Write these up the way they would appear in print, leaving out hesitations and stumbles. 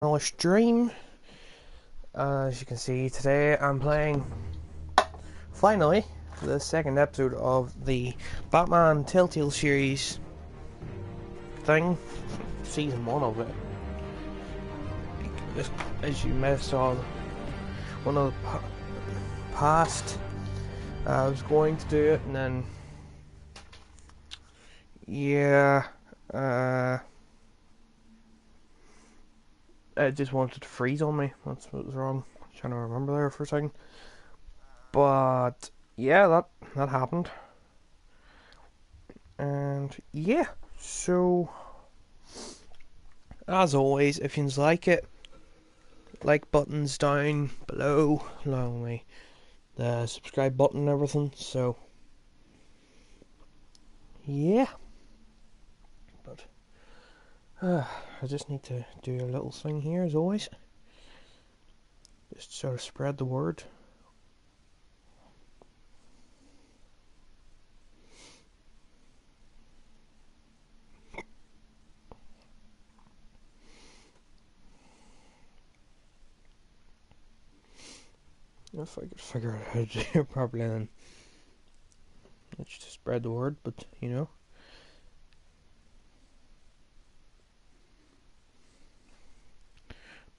Another stream. As you can see, today I'm playing finally the second episode of the Batman Telltale series thing, season 1 of it. As you may have saw, one of the past, I was going to do it, and then it just wanted to freeze on me. That's what was wrong. I was trying to remember there for a second. But yeah, that happened. And yeah, so as always, if you like it, like buttons down below, along with the subscribe button and everything. So yeah, but I just need to do a little thing here as always, just sort of spread the word. If I could figure out how to do it properly, then let's just spread the word, but you know.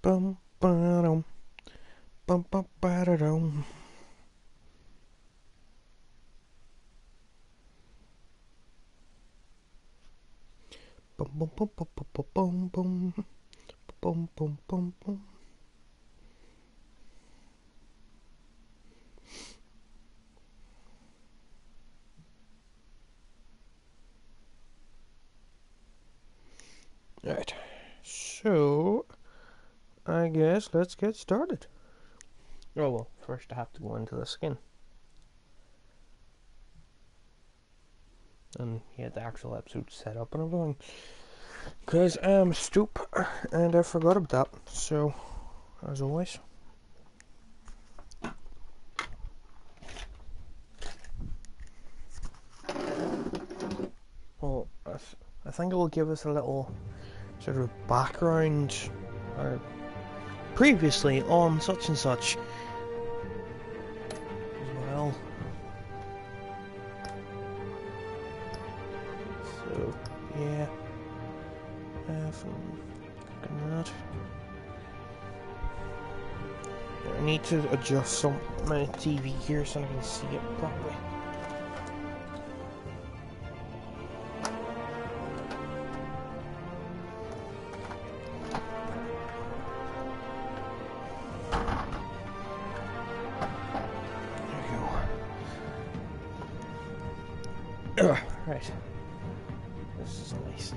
Bum ba-dum, bum ba ba-da-dum. Bum bum bum bum bum bum bum bum bum bum bum. Right, so I guess let's get started. Oh well, first I have to go into the skin and get the actual episode set up and everything, because I'm stupid and I forgot about that. So, as always, well, I think it will give us a little sort of background, or previously on such and such as well. So yeah, from that. I need to adjust my TV here so I can see it properly. Right. This is nice.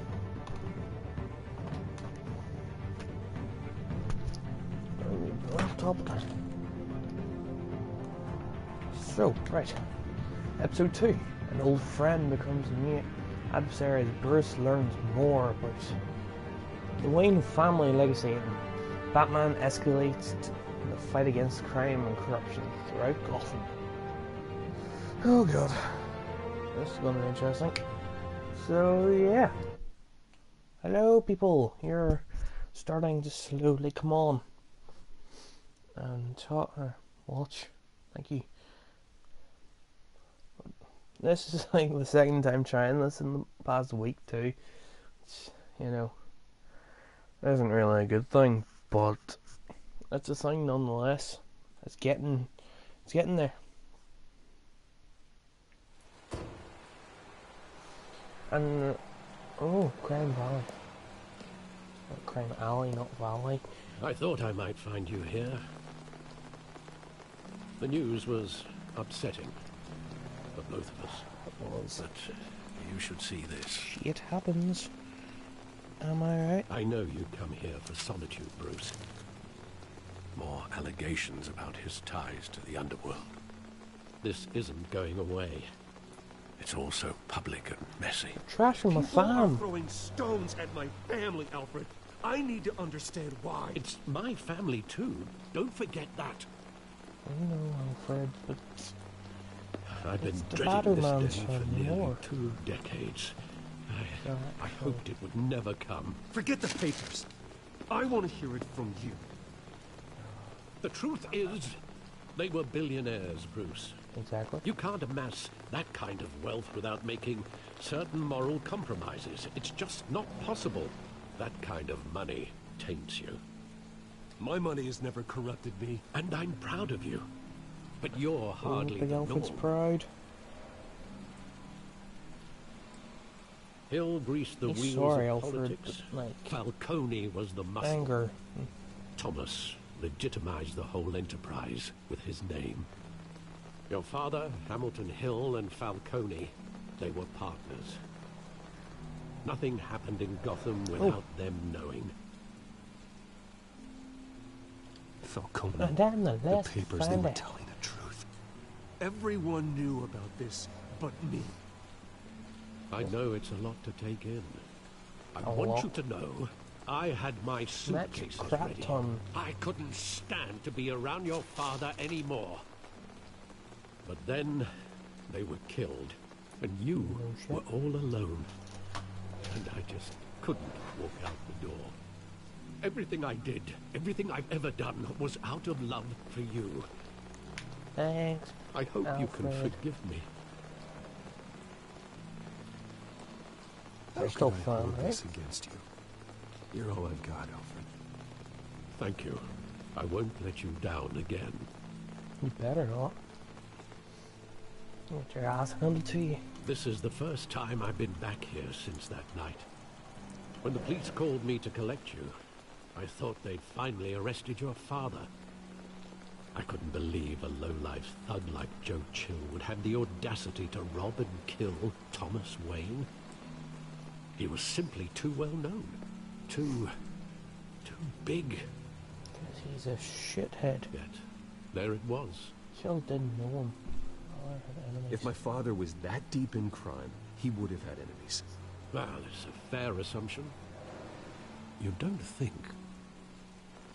Laptop. So, right. Episode 2. An old friend becomes a new adversary as Bruce learns more about the Wayne family legacy, and Batman escalates the fight against crime and corruption throughout Gotham. Oh god. This is going to be interesting. So, yeah. Hello, people. You're starting to slowly come on and talk, watch. Thank you. This is like the second time trying this in the past week, too. Which, you know, isn't really a good thing, but it's a thing nonetheless. It's getting there. And Crime Valley. Crime Alley, not Valley. I thought I might find you here. The news was upsetting for both of us. It was. But you should see this. Shit happens. Am I right? I know you come here for solitude, Bruce. More allegations about his ties to the underworld. This isn't going away. It's all so public and messy. Trashing my farm. Throwing stones at my family, Alfred. I need to understand why. It's my family too. Don't forget that. I know, Alfred, but I've been the dreading this Batman's day for nearly more. 2 decades. I hoped it would never come. Forget the papers. I want to hear it from you. The truth is, they were billionaires, Bruce. Exactly. You can't amass that kind of wealth without making certain moral compromises. It's just not possible. That kind of money taints you. My money has never corrupted me. And I'm proud of you. But you're hardly Big the Alfred's norm. pride. Hill greased the He's wheels sorry, of Alfred, politics. but, like, Falcone was the muscle. anger. Thomas legitimized the whole enterprise with his name. Your father, Hamilton Hill, and Falcone, they were partners. Nothing happened in Gotham without them knowing. Falcone. And I'm the The last papers, to they find were out. telling the truth. Everyone knew about this but me. I know it's a lot to take in. I A want lot. you to know, I had my suitcases crap ready. ton. I couldn't stand to be around your father anymore. But then, they were killed, and you No shit. were all alone. And I just couldn't walk out the door. Everything I did, everything I've ever done, was out of love for you. Thanks. I hope you can Alfred. forgive me. They're still fun, right? This against you. You're all I've got, Alfred. Thank you. I won't let you down again. You better not. Get your ass handed to you. This is the first time I've been back here since that night. When the police called me to collect you, I thought they'd finally arrested your father. I couldn't believe a low-life thug like Joe Chill would have the audacity to rob and kill Thomas Wayne. He was simply too well known. Too big. 'Cause he's a shithead. Yet, there it was. Chill didn't know him. Oh, I had enemies. If my father was that deep in crime, he would have had enemies. Well, it's a fair assumption. You don't think.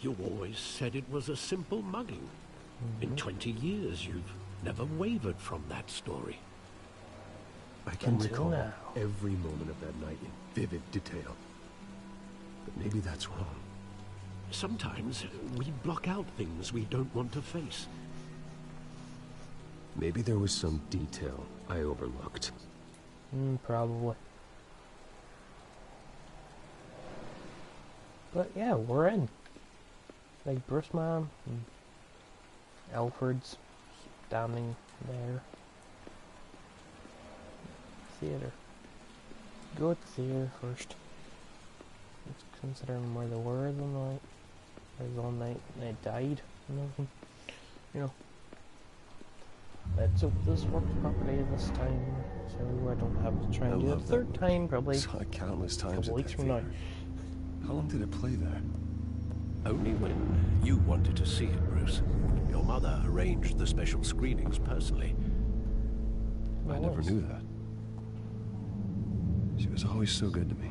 You always said it was a simple mugging. In 20 years, you've never wavered from that story. I can Until recall now. every moment of that night in vivid detail. But maybe that's wrong. Sometimes we block out things we don't want to face. Maybe there was some detail I overlooked. Probably. But yeah, we're in. Like Bruce Man and Alfred's standing there. Theater. Go to theater first. Let's considering where they were the night. There's one night they died and everything. You know. Let's hope this works properly this time, so I don't have to try and do it a third time, probably Saw it countless a times couple at weeks that from now. theater. How long did it play there? Only when you wanted to see it, Bruce. Your mother arranged the special screenings personally. I never knew that. She was always so good to me.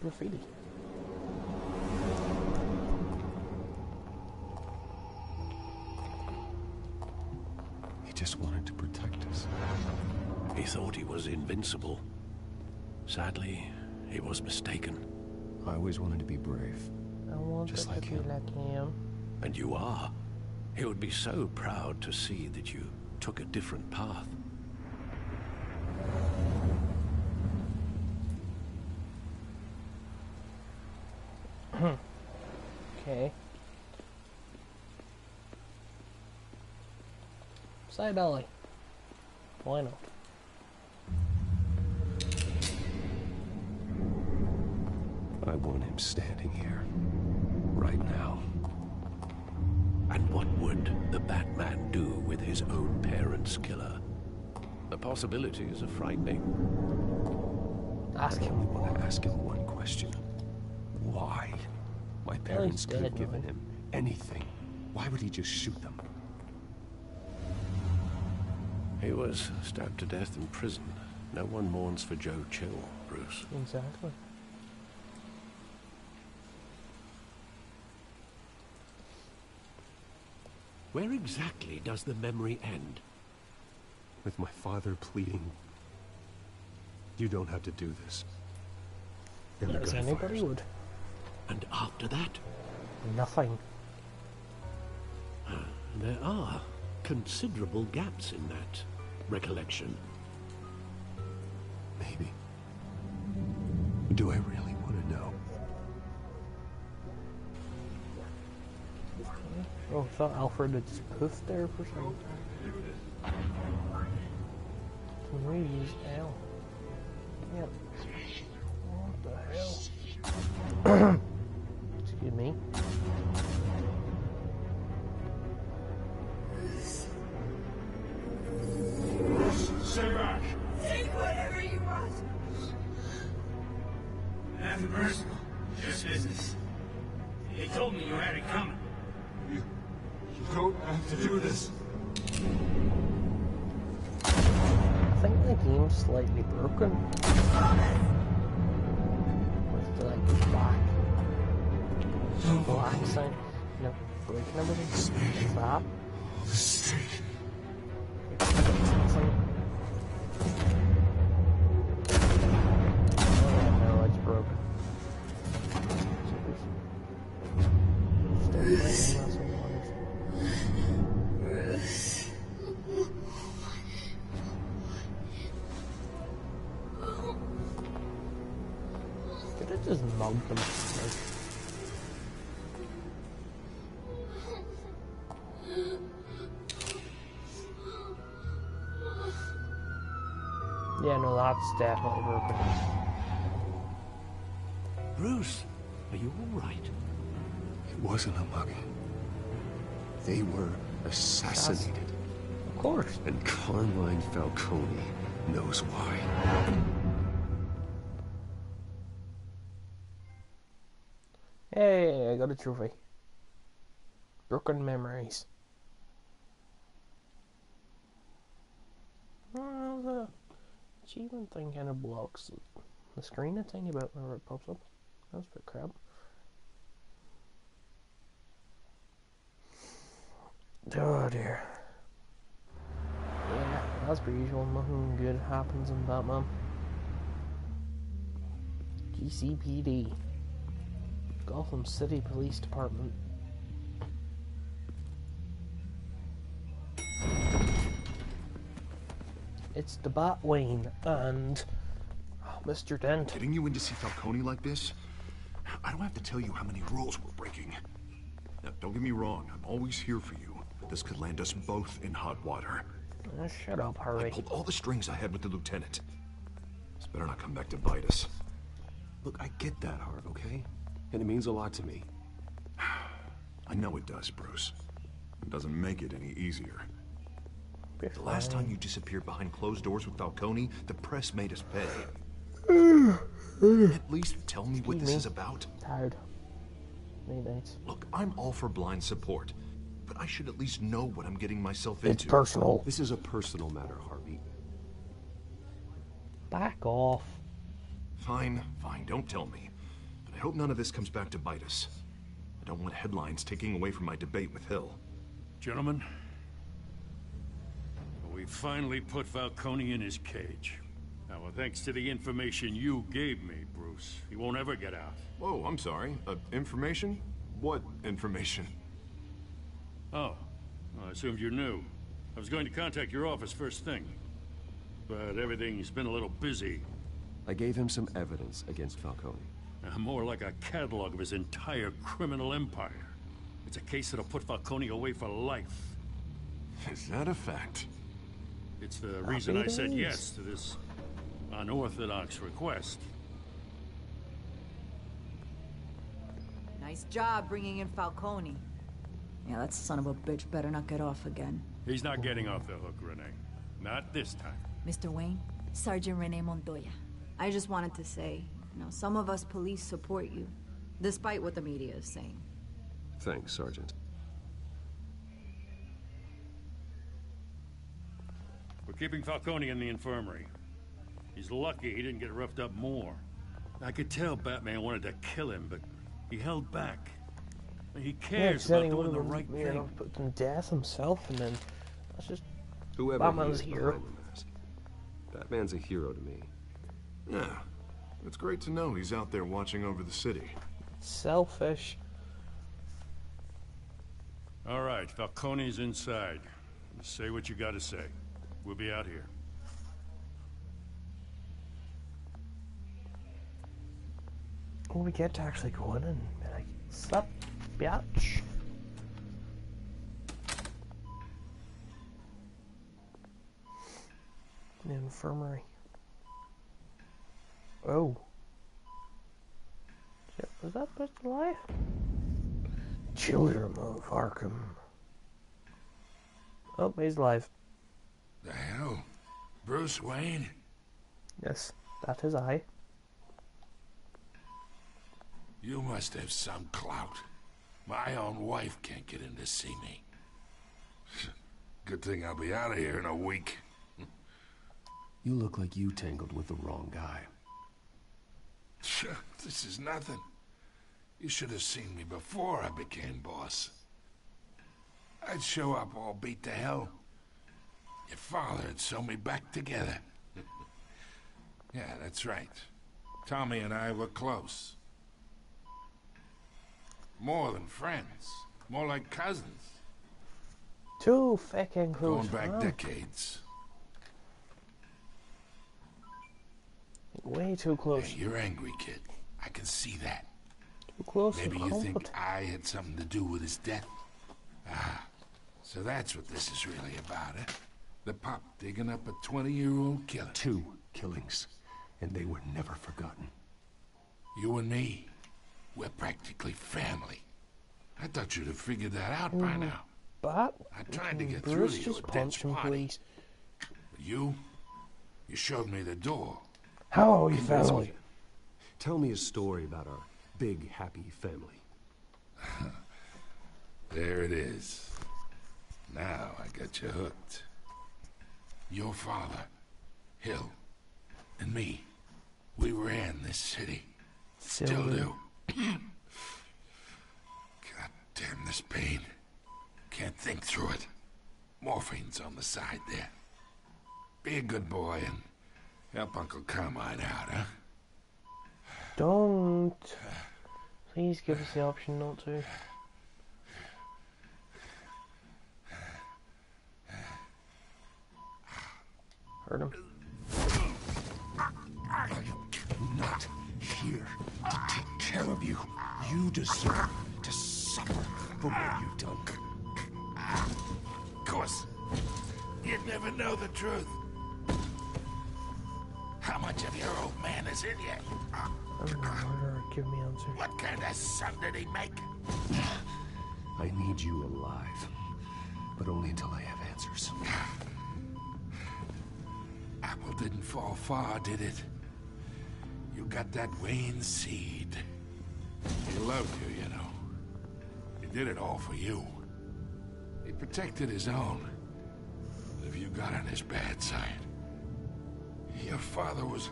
Graffiti. He just wanted to protect us. He thought he was invincible. Sadly, he was mistaken. I always wanted to be brave. I want Just it like to be him. like him. And you are. He would be so proud to see that you took a different path. Okay. Side alley. Why not? I want him standing here. Right now. And what would the Batman do with his own parents' killer? The possibilities are frightening. Ask I him. only want to ask him one question. Why? My parents could have dead given now. him anything. Why would he just shoot them? He was stabbed to death in prison. No one mourns for Joe Chill, Bruce. Exactly. Where exactly does the memory end? With my father pleading, you don't have to do this. And the As anybody gunfires. would. And after that, Nothing. there are considerable gaps in that recollection. Maybe. Do I really want to know? Oh, I thought Alfred had spoofed there for some. Can we use L? Yep. What the hell? Excuse me. Stay back! Take whatever you want! Nothing personal, just business. He told me you had it coming. You don't have to do this. I think the game's slightly broken. With the like black sign, you know, breaking everything. What's that? Snake. Oh no, it's broken. Could have just mugged them. Yeah, no, that's definitely broken. Bruce, are you all right? It wasn't a mugging. They were assassinated. Of course. And Carmine Falcone knows why. Hey, I got a trophy. Broken memories. Well, the achievement thing kind of blocks the screen a tiny bit whenever it pops up. That's a bit crap. Oh dear. Yeah, as per usual, nothing good happens in Batman. GCPD. Gotham City Police Department. It's the Batwing and Mr. Dent. Getting you in to see Falcone like this? I don't have to tell you how many rules we're breaking. Now, don't get me wrong, I'm always here for you, but this could land us both in hot water. Shut up, I Harvey. pulled all the strings I had with the lieutenant. This better not come back to bite us. Look, I get that, Hart, okay? And it means a lot to me. I know it does, Bruce. It doesn't make it any easier. Be The last fine. time you disappeared behind closed doors with Falcone, the press made us pay. At least tell me what this is about. Tired. Nights. Look, I'm all for blind support, but I should at least know what I'm getting myself into. It's personal. This is a personal matter, Harvey. Back off. Fine, don't tell me. But I hope none of this comes back to bite us. I don't want headlines taking away from my debate with Hill. Gentlemen, we finally put Falcone in his cage. Now, thanks to the information you gave me, Bruce, he won't ever get out. Whoa, I'm sorry. Information? What information? Oh, well, I assumed you knew. I was going to contact your office first thing. But everything's been a little busy. I gave him some evidence against Falcone. More like a catalog of his entire criminal empire. It's a case that'll put Falcone away for life. Is that a fact? It's the reason I said it is. yes to this unorthodox request. Nice job bringing in Falcone. Yeah, that son of a bitch better not get off again. He's not getting off the hook, Renee. Not this time. Mr. Wayne, Sergeant Renee Montoya. I just wanted to say, some of us police support you, despite what the media is saying. Thanks, Sergeant. We're keeping Falcone in the infirmary. He's lucky he didn't get roughed up more. I could tell Batman wanted to kill him, but he held back. He Yeah, cares said about he doing would the have, right you thing. know, put them death himself, and then that's just Whoever Batman's he is hero. behind the mask, Batman's a hero to me. Yeah, it's great to know he's out there watching over the city. Selfish. All right, Falcone's inside. Say what you gotta say. We'll be out here. Well, we get to actually go in and be like, sup, bitch. The infirmary. Oh. Shit, was that bitch alive? Children of Arkham. Oh, he's alive. The hell? Bruce Wayne? Yes, that is I. You must have some clout. My own wife can't get in to see me. Good thing I'll be out of here in a week. You look like you tangled with the wrong guy. This is nothing. You should have seen me before I became boss. I'd show up all beat to hell. Your father had sew me back together. Yeah, that's right. Tommy and I were close. More than friends. More like cousins. Too fucking close. Going back decades. Way too close. Hey, you're angry, kid. I can see that. Too close. Maybe to you comfort. think I had something to do with his death? Ah, so that's what this is really about, eh? The pop digging up a 20-year-old killer. 2 killings, and they were never forgotten. You and me, we're practically family. I thought you'd have figured that out by now. But I tried to get through Bruce to your just dense punch him, body. please. But you showed me the door. How are we Convince family? me. Tell me a story about our big, happy family. There it is. Now I got you hooked. Your father, Hill, and me, we ran this city. Still do. God damn this pain. Can't think through it. Morphine's on the side there. Be a good boy and help Uncle Carmine out, huh? Don't. Please give us the option not to. Hurt him. I'm not here to take care of you. You deserve to suffer for what you've done. Of course, you'd never know the truth. How much of your old man is in you? I'm the murderer. Give me answer. What kind of son did he make? I need you alive, but only until I have answers. Apple didn't fall far, did it? You got that Wayne seed. He loved you, you know. He did it all for you. He protected his own. But if you got on his bad side, your father was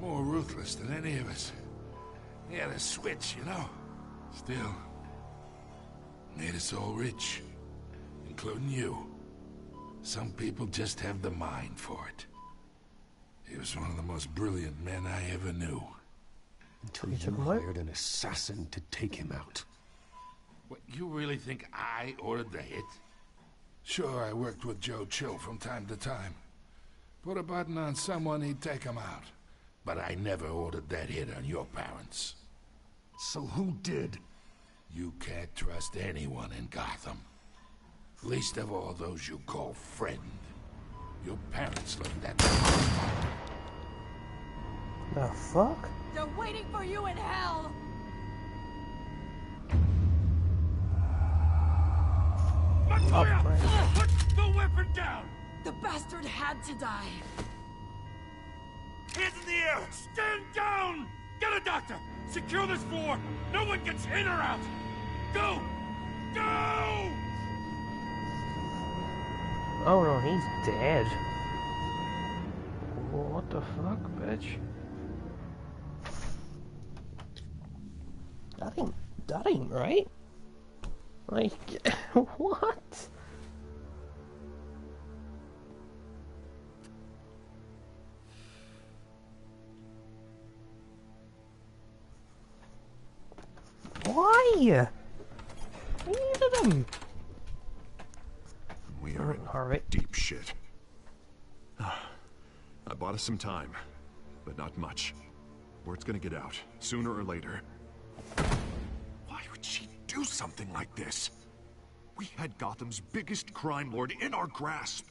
more ruthless than any of us. He had a switch, you know. Still, made us all rich, including you. Some people just have the mind for it. He was one of the most brilliant men I ever knew. Until You you took him out? hired an assassin to take him out. What, you really think I ordered the hit? Sure, I worked with Joe Chill from time to time. Put a button on someone, he'd take him out. But I never ordered that hit on your parents. So who did? You can't trust anyone in Gotham. Least of all those you call friend. Your parents learned that. The fuck? They're waiting for you in hell! Montoya! right. Put the weapon down! The bastard had to die. Hands in the air! Stand down! Get a doctor! Secure this floor! No one gets in or out! Go! Go! Oh no, he's dead. What the fuck, bitch? That ain't right. Like, what? Why? Neither of them. We are in deep shit. I bought us some time, but not much. Word's gonna get out, sooner or later. Why would she do something like this? We had Gotham's biggest crime lord in our grasp.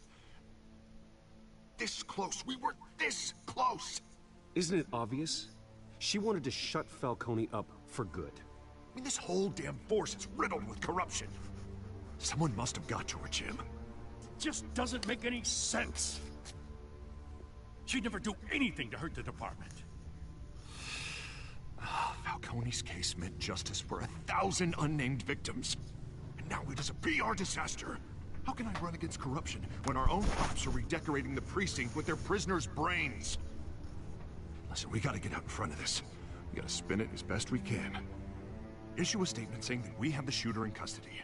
This close. We were this close. Isn't it obvious? She wanted to shut Falcone up for good. I mean, this whole damn force is riddled with corruption. Someone must have got to her, Jim. Just doesn't make any sense. She'd never do anything to hurt the department. Falcone's case meant justice for 1,000 unnamed victims. And now it is a PR disaster. How can I run against corruption when our own cops are redecorating the precinct with their prisoners' brains? Listen, we gotta get out in front of this. We gotta spin it as best we can. Issue a statement saying that we have the shooter in custody.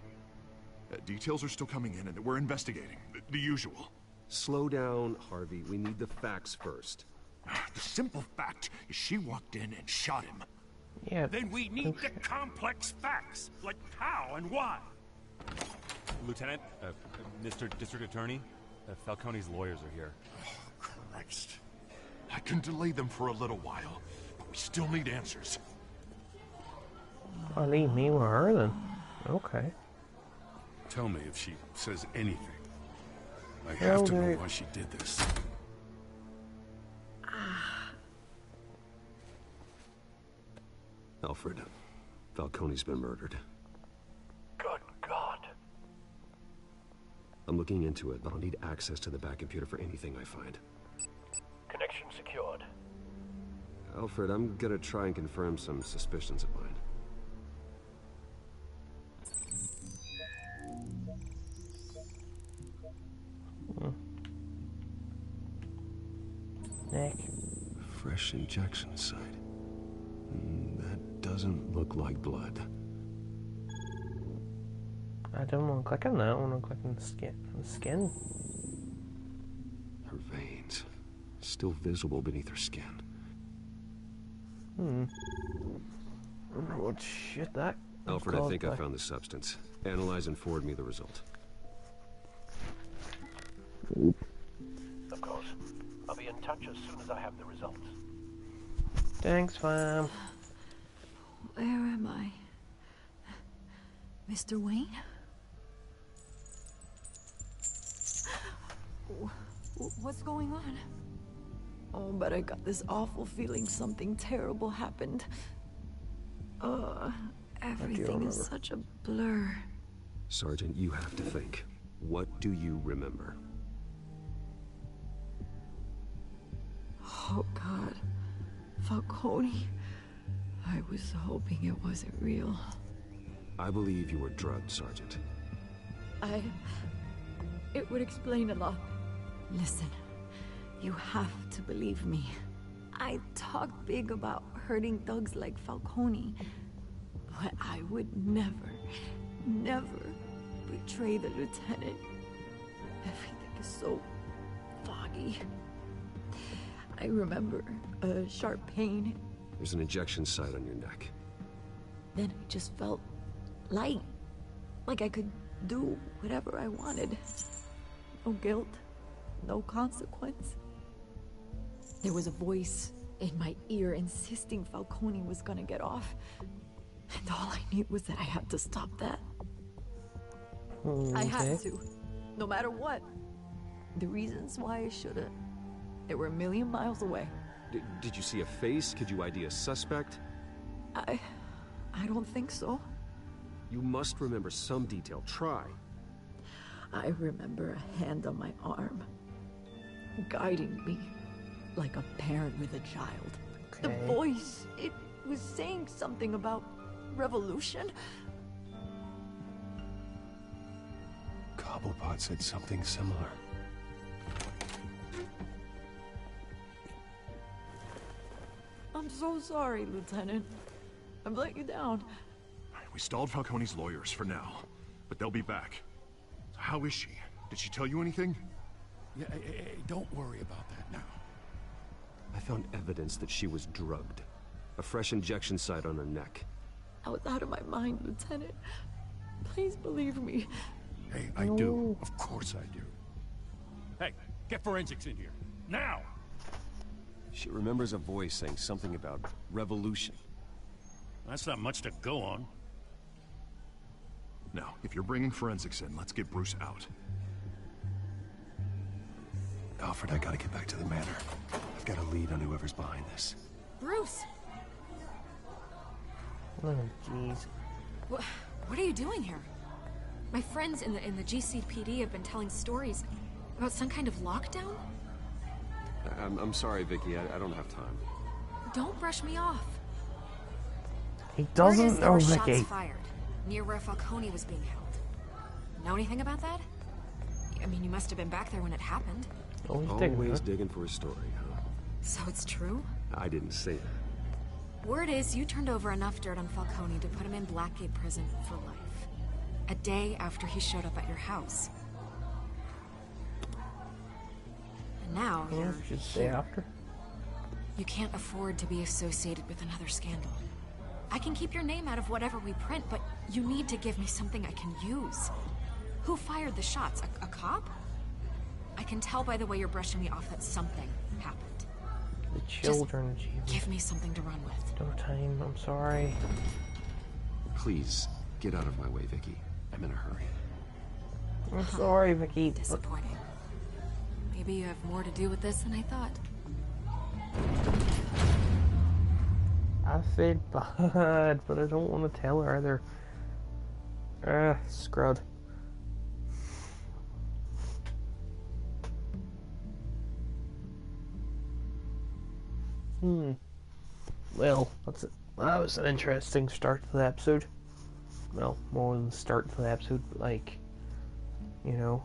Details are still coming in and that we're investigating. The usual. Slow down, Harvey. We need the facts first. The simple fact is she walked in and shot him. Yeah. Then we need the complex facts, like how and why. Lieutenant, Mr. District Attorney, Falcone's lawyers are here. Oh, Christ. I can delay them for a little while, but we still need answers. Oh, leave me with her then. Okay. Tell me if she says anything. I have to know why she did this. Alfred, Falcone's been murdered. Good God. I'm looking into it, but I'll need access to the back computer for anything I find. Connection secured. Alfred, I'm gonna try and confirm some suspicions of mine. Nick. Fresh injection site. That doesn't look like blood. I don't want to click on that. I want to click on the skin. Her veins, still visible beneath her skin. What shit that? Alfred, I think I found the substance. Analyze and forward me the result. Of course. I'll be in touch as soon as I have the results. Thanks, fam. Where am I? Mr. Wayne? What's going on? Oh, but I got this awful feeling something terrible happened. Everything is such a blur. Sergeant, you have to think. What do you remember? Oh, God. Falcone. I was hoping it wasn't real. I believe you were drugged, Sergeant. It would explain a lot. Listen, you have to believe me. I talked big about hurting thugs like Falcone, but I would never betray the lieutenant. Everything is so foggy. I remember a sharp pain. There's an injection site on your neck. Then I just felt light. Like I could do whatever I wanted. No guilt, no consequence. There was a voice in my ear insisting Falcone was gonna get off. And all I knew was that I had to stop that. I had to, no matter what. The reasons why I should've, they were a million miles away. Did you see a face? Could you ID a suspect? I don't think so. You must remember some detail. Try. I remember a hand on my arm, guiding me like a parent with a child. Okay. The voice, it was saying something about revolution. Cobblepot said something similar. I'm so sorry, Lieutenant. I've let you down. We stalled Falcone's lawyers for now. but they'll be back. So how is she? Did she tell you anything? Yeah, hey, don't worry about that now. I found evidence that she was drugged. A fresh injection site on her neck. I was out of my mind, Lieutenant. Please believe me. Hey, I do. Of course I do. Hey, get forensics in here. Now! She remembers a voice saying something about revolution. That's not much to go on. Now, if you're bringing forensics in, let's get Bruce out. Alfred, I gotta get back to the manor. I've got a lead on whoever's behind this. Bruce! Oh, jeez. What are you doing here? My friends in the GCPD have been telling stories about some kind of lockdown? I'm sorry, Vicky. I don't have time. Don't brush me off. He doesn't know, Vicky. Vicky. Shots fired near where Falcone was being held. Know anything about that? I mean, you must have been back there when it happened. Always digging for a story, huh? So it's true? I didn't say that. Word is you turned over enough dirt on Falcone to put him in Blackgate Prison for life. A day after he showed up at your house. And now you're Just day after. You can't afford to be associated with another scandal. I can keep your name out of whatever we print, but you need to give me something I can use. Who fired the shots? A cop? I can tell by the way you're brushing me off that something happened. The children, Just give me something to run with. No time, I'm sorry. Please, get out of my way, Vicky. I'm in a hurry. I'm sorry, Vicky. Disappointing. Maybe you have more to do with this than I thought. I feel bad, but I don't want to tell her either. Scrud. Well, that's it. That was an interesting start to the episode. Well, more than the start to the episode, but like, you know.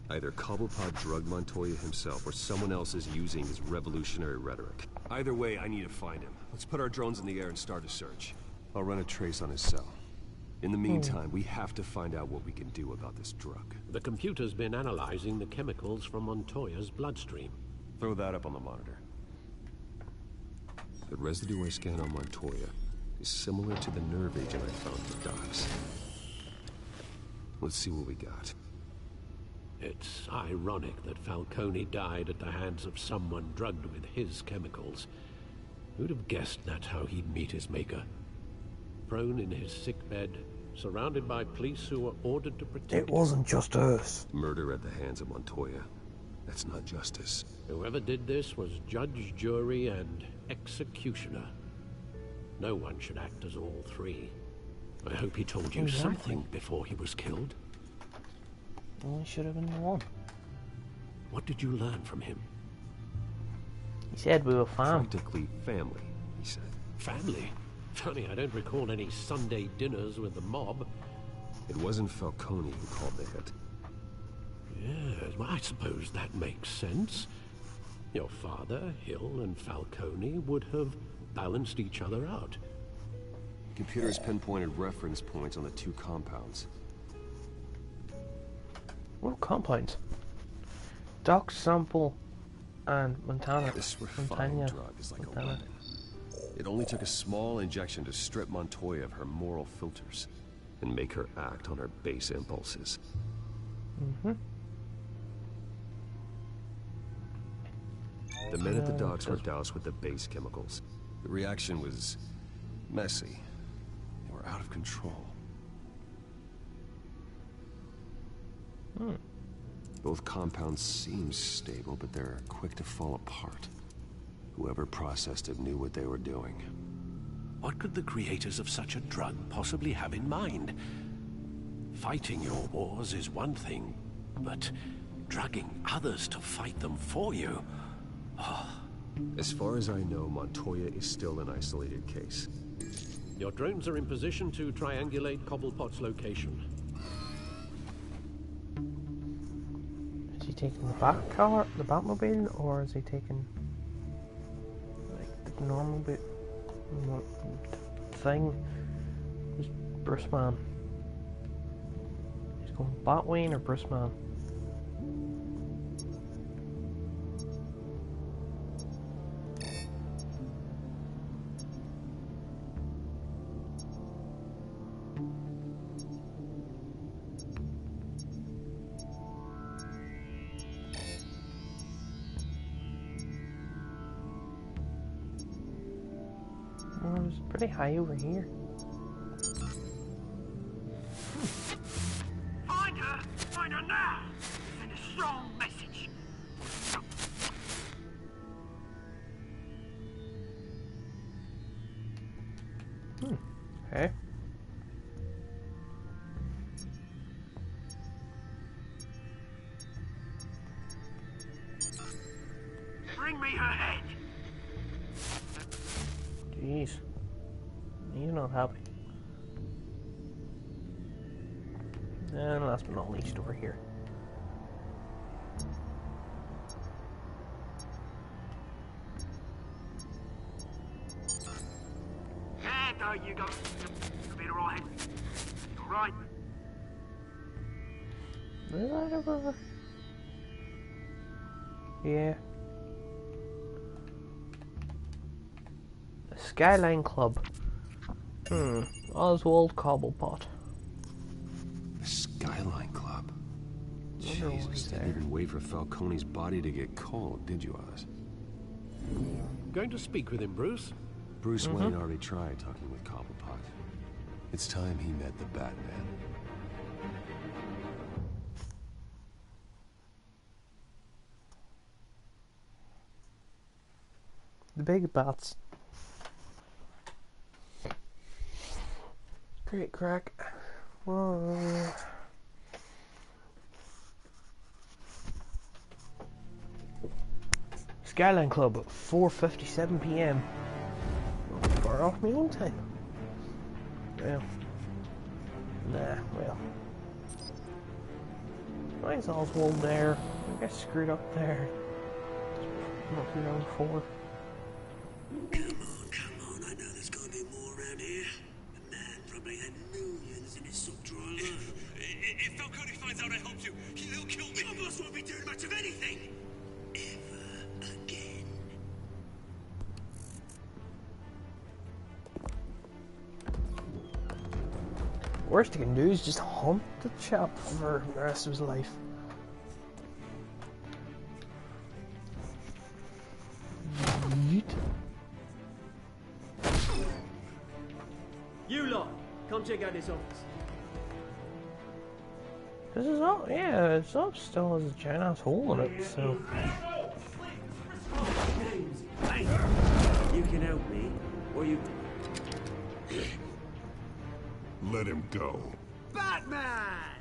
Either Cobblepot drugged Montoya himself, or someone else is using his revolutionary rhetoric. Either way, I need to find him. Let's put our drones in the air and start a search. I'll run a trace on his cell. In the meantime, we have to find out what we can do about this drug. The computer's been analyzing the chemicals from Montoya's bloodstream. Throw that up on the monitor. The residue I scanned on Montoya is similar to the nerve agent I found for Docs. Let's see what we got. It's ironic that Falcone died at the hands of someone drugged with his chemicals. Who'd have guessed that's how he'd meet his maker? Prone in his sickbed, surrounded by police who were ordered to protect It wasn't just us. Murder at the hands of Montoya. That's not justice. Whoever did this was judge, jury, and executioner. No one should act as all three. I hope he told you something before he was killed. Only should have been the one. What did you learn from him? He said we were fam. Practically family, he said. Family? Funny, I don't recall any Sunday dinners with the mob. It wasn't Falcone who called the hit. Yes, well, I suppose that makes sense. Your father, Hill, and Falcone would have balanced each other out. Computers pinpointed reference points on the two compounds. What compounds? Doc sample and Montana. This refined drug is like a weapon. It only took a small injection to strip Montoya of her moral filters and make her act on her base impulses. The men at the docks were doused with the base chemicals. The reaction was messy. They were out of control. Both compounds seem stable, but they're quick to fall apart. Whoever processed it knew what they were doing. What could the creators of such a drug possibly have in mind? Fighting your wars is one thing, but drugging others to fight them for you? As far as I know, Montoya is still an isolated case. Your drones are in position to triangulate Cobblepot's location. Is he taking the bat car, the Batmobile, or is he taking like the normal bit thing? He's Bruce Man. He's going Batwing or Bruce Man? Oh, it's pretty high over here. Find her! Find her now! Send a strong message. Okay. Bring me her head. Jeez. You're not happy. And last but not least, over here. There you go. You'll be alright. Alright. Is that over? Yeah. The Skyline Club. Oswald Cobblepot. The Skyline Club. Wonder what was Jesus, there. didn't even wait for Falcone's body to get cold, did you, Oz? Going to speak with him, Bruce? Bruce Wayne already tried talking with Cobblepot. It's time he met the Batman. The big bats. Great crack. Whoa. Skyline Club at 4:57 p.m. Not far off my own time. Well. Nah, well. Why is Oswald there? I guess screwed up there. Not too long for. Come on, I know there's gonna be more around here. The man probably had millions in his sub-drawer alone. If Falcone finds out I helped you, he'll kill me. Your boss won't be doing much of anything. Ever again. Worst he can do is just haunt the chap for the rest of his life. Yeet. You lot, come check out this office. This is all, yeah, it's all still has a giant ass hole in it, so. Hey, you can help me, or you... Let him go. Batman!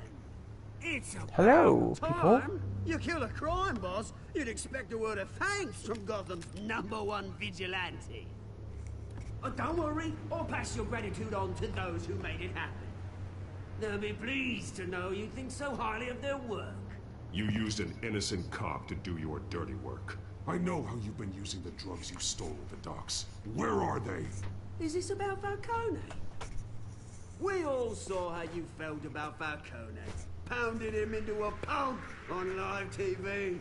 It's Hello, about people. time. You kill a crime boss, you'd expect a word of thanks from Gotham's #1 vigilante. Oh, don't worry, I'll pass your gratitude on to those who made it happen. They'll be pleased to know you think so highly of their work. You used an innocent cop to do your dirty work. I know how you've been using the drugs you stole at the docks. Where are they? Is this about Falcone? We all saw how you felt about Falcone. Pounded him into a pulp on live TV.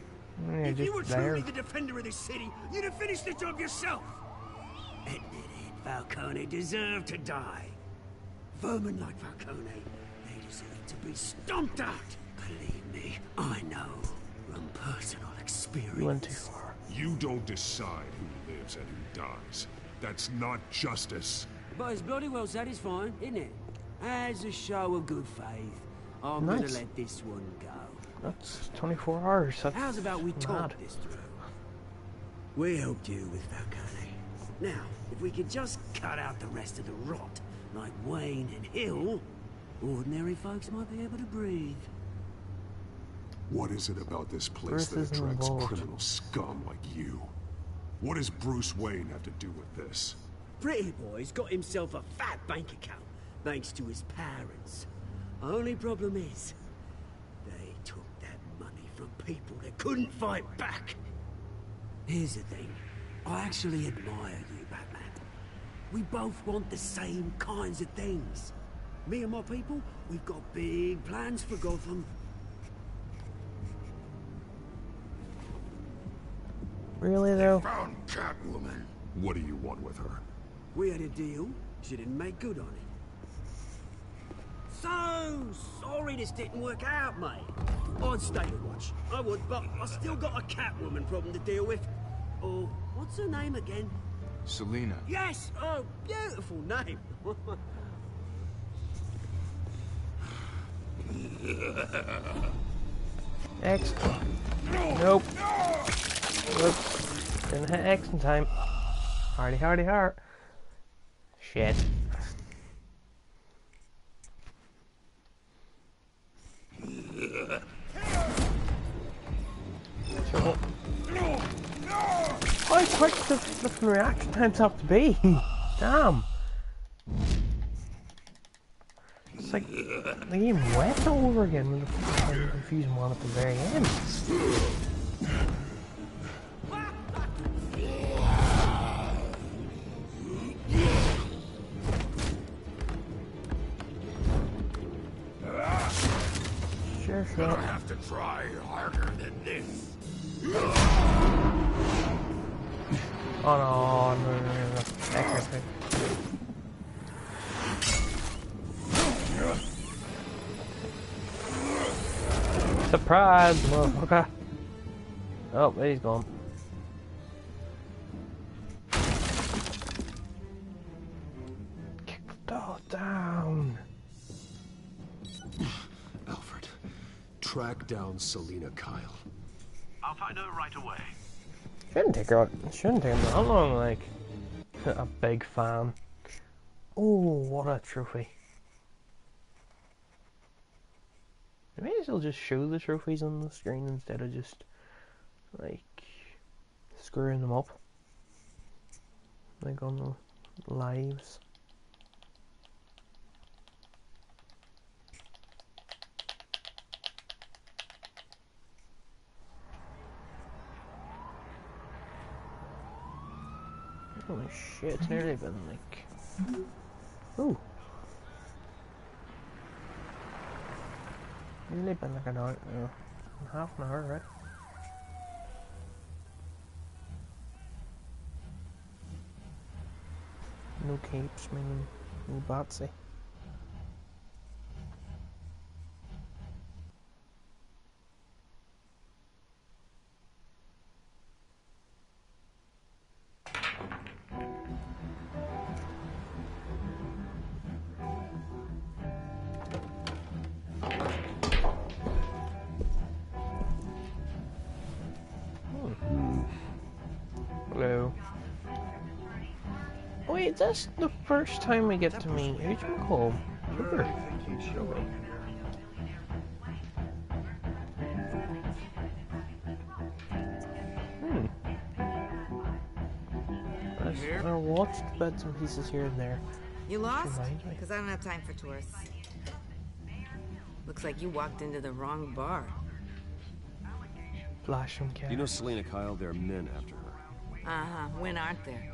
Yeah, If you just were there. truly the defender of this city, you'd have finished the job yourself. Admit it, Falcone deserved to die. Vermin like Falcone, they deserve to be stomped out. Believe me, I know from personal experience. You went too far. You don't decide who lives and who dies. That's not justice. But it's bloody well satisfying, isn't it? As a show of good faith, I'm gonna Nice. let this one go. That's 24 hours. That's How's about we mad. talk this through? We helped you with Falcone. Now, if we could just cut out the rest of the rot, like Wayne and Hill, ordinary folks might be able to breathe. What is it about this place Bruce that isn't attracts involved. criminal scum like you? What does Bruce Wayne have to do with this? Pretty Boy's got himself a fat bank account, thanks to his parents. Only problem is, they took that money from people couldn't fight back. Here's the thing. I actually admire you, Batman. We both want the same kinds of things. Me and my people, we've got big plans for Gotham. Really, though? Found Catwoman. What do you want with her? We had a deal. She didn't make good on it. So sorry this didn't work out, mate. I'd stay to watch. I would, but I still got a Catwoman problem to deal with. Oh, what's her name again? Selina. Yes! Oh, beautiful name. X. Nope. Whoops. Didn't hit X in time. Hardy, hardy, heart. Shit. So, how quick the flipping reaction times have to be? Damn. It's like the game went all over again with the fucking confusing one at the very end. Sure. Gonna have to try harder than this. Oh no. X. Surprise, motherfucker. Oh, he's gone. Kick the door down. Alfred, track down Selina Kyle. I'll find her right away. Shouldn't take her that long, like. A big fan. Oh, what a trophy. They may as well just show the trophies on the screen instead of just, like, screwing them up. Like on the lives. Holy shit, it's nearly been like... Ooh. Nearly been like an hour, half an hour, right? No capes, meaning no Batsy. Hello. Wait, that's the first time we get to meet who's Joker. I watched bits and pieces here and there. You lost? Because I don't have time for tourists. Looks like you walked into the wrong bar. Flash and cat. You know Selina Kyle? There are men after her. Uh-huh. When aren't there?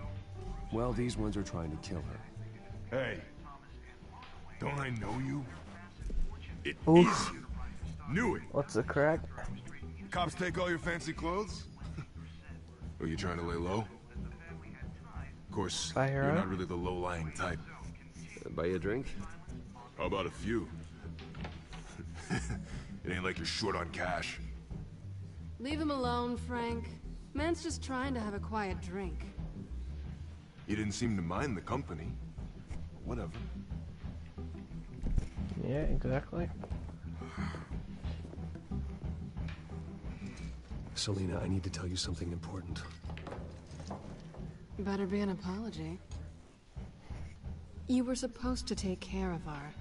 Well, these ones are trying to kill her. Hey. Don't I know you? It Oof. is you. Knew it. What's the crack? Cops take all your fancy clothes? Are you trying to lay low? Of course, you're not really the low-lying type. Buy you a drink? How about a few? It ain't like you're short on cash. Leave him alone, Frank. Man's just trying to have a quiet drink. You didn't seem to mind the company. Whatever. Yeah, exactly. Selina, I need to tell you something important. Better be an apology. You were supposed to take care of our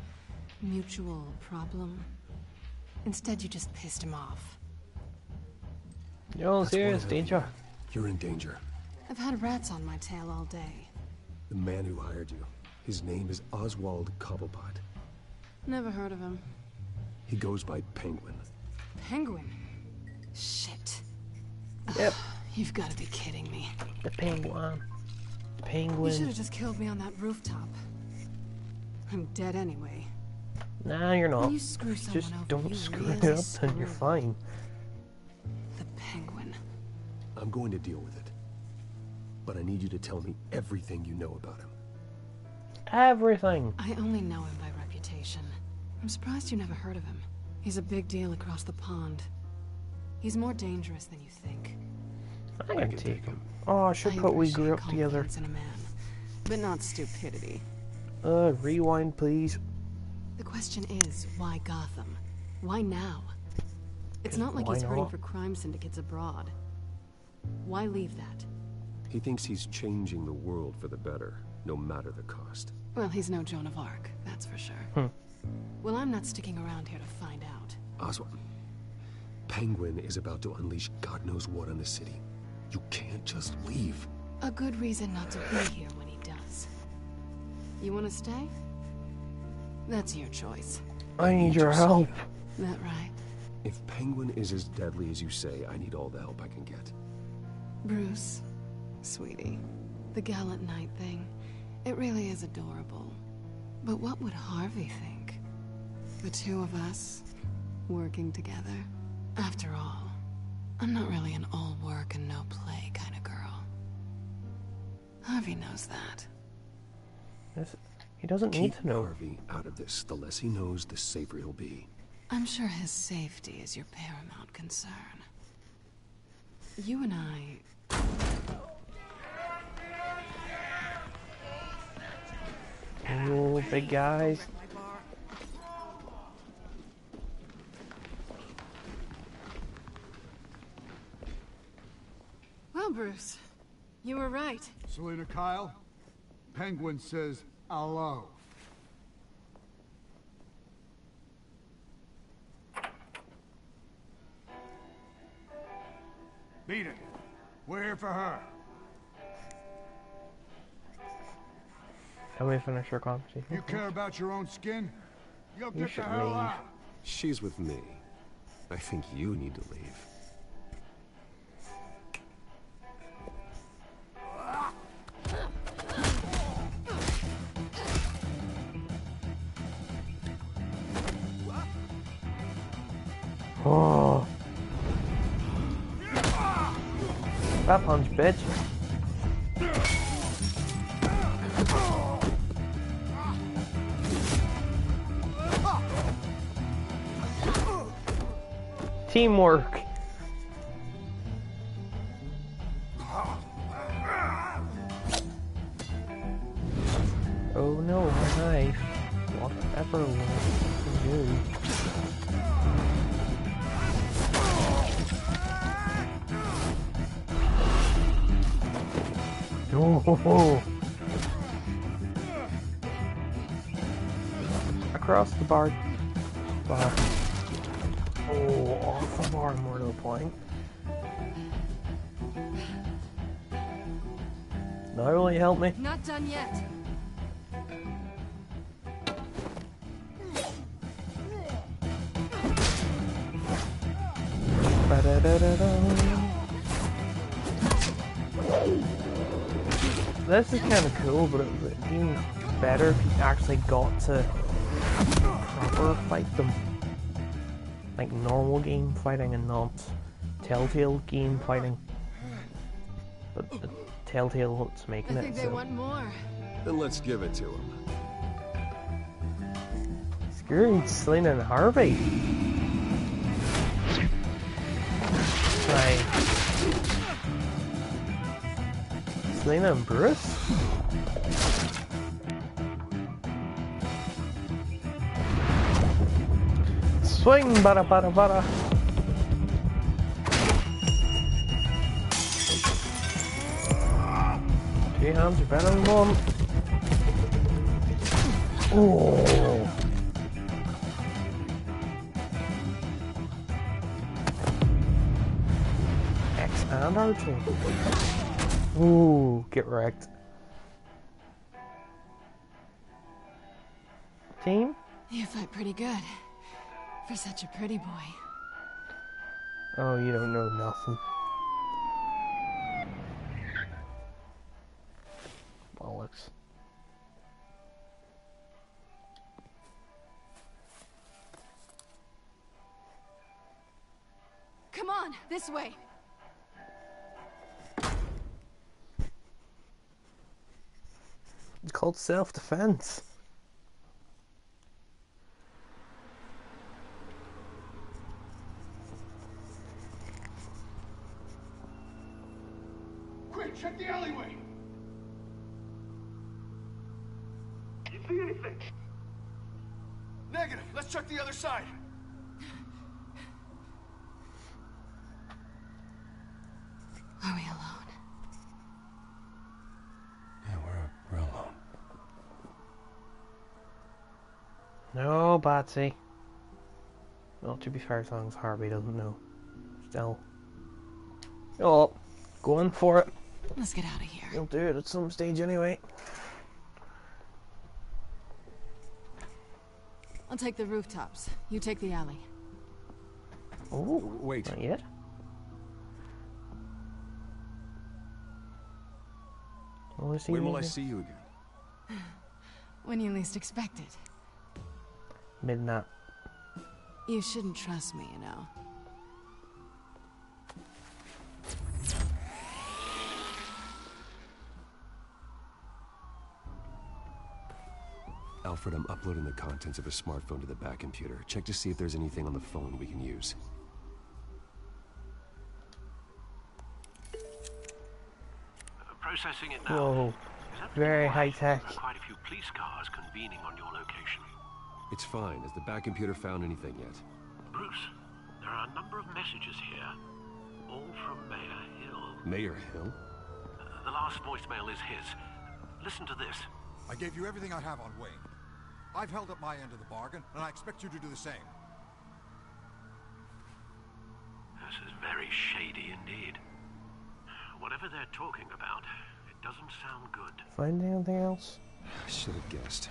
mutual problem. Instead, you just pissed him off. You're all serious, danger. You're in danger. I've had rats on my tail all day. The man who hired you, his name is Oswald Cobblepot. Never heard of him. He goes by Penguin. Penguin? Shit. Yep. You've got to be kidding me. The penguin. You Penguin. should have just killed me on that rooftop. I'm dead anyway. Nah, you're not. When you screw someone Just over, don't you screw really it up screw and you're fine. The penguin. I'm going to deal with it. But I need you to tell me everything you know about him. Everything. I only know him by reputation. I'm surprised you never heard of him. He's a big deal across the pond. He's more dangerous than you think. I can take him. Oh, I should put we grew up together. In a man, but not stupidity. Rewind, please. The question is, why Gotham? Why now? It's not like why he's hurting not? for crime syndicates abroad. Why leave that? He thinks he's changing the world for the better, no matter the cost. Well, he's no Joan of Arc, that's for sure. Well, I'm not sticking around here to find out. Oswald, Penguin is about to unleash God knows what on the city. You can't just leave. A good reason not to be here when he does. You want to stay? That's your choice. I need your help. That right? If Penguin is as deadly as you say, I need all the help I can get. Bruce, sweetie, the gallant knight thing, it really is adorable. But what would Harvey think? The two of us, working together? After all, I'm not really an all work and no play kind of girl. Harvey knows that. He doesn't need to know. Harvey out of this. The less he knows, the safer he'll be. I'm sure his safety is your paramount concern. You and I... Oh, big guys. Well, Bruce, you were right. Selina Kyle, Penguin says hello. Beat it. We're here for her. Can we finish our conversation? You care about your own skin? You'll You get the should hell leave. out. She's with me. I think you need to leave. Oh. That punch, bitch. Teamwork. Oh no, my knife. Whatever will do. Oh, across the bar. Oh, off the bar, more to the point. Now will you help me? Not done yet. This is kind of cool, but it would be better if you actually got to proper fight them. Like normal game fighting and not Telltale game fighting. But the Telltale what's making I think it. they want more. Then let's give it to him. Screwed Selina and Harvey. Right. Selina and Bruce? Swing, bada bada bada. Two hands are better than one. Oh. X and R2. Ooh, get wrecked. Team? You fight pretty good. For such a pretty boy. Oh, you don't know nothing. Come on, this way. It's called self-defense. Quick, check the alleyway. You see anything? Negative. Let's check the other side. Are we alone? Yeah, we're alone. No, Batsy. Well, to be fair, as long as Harvey doesn't know. Still. Oh, going for it. Let's get out of here. You'll do it at some stage anyway. I'll take the rooftops. You take the alley. Oh, wait. Not yet. When will I see you again? When you least expect it. Midnight. You shouldn't trust me, you know. Alfred, I'm uploading the contents of a smartphone to the back computer. Check to see if there's anything on the phone we can use. Processing it now. Whoa. Very high tech. There are quite a few police cars convening on your location. It's fine. Has the back computer found anything yet? Bruce, there are a number of messages here. All from Mayor Hill. Mayor Hill? The last voicemail is his. Listen to this. I gave you everything I have on Wayne. I've held up my end of the bargain, and I expect you to do the same. This is very shady indeed. Whatever they're talking about, it doesn't sound good. Find anything else? I should have guessed.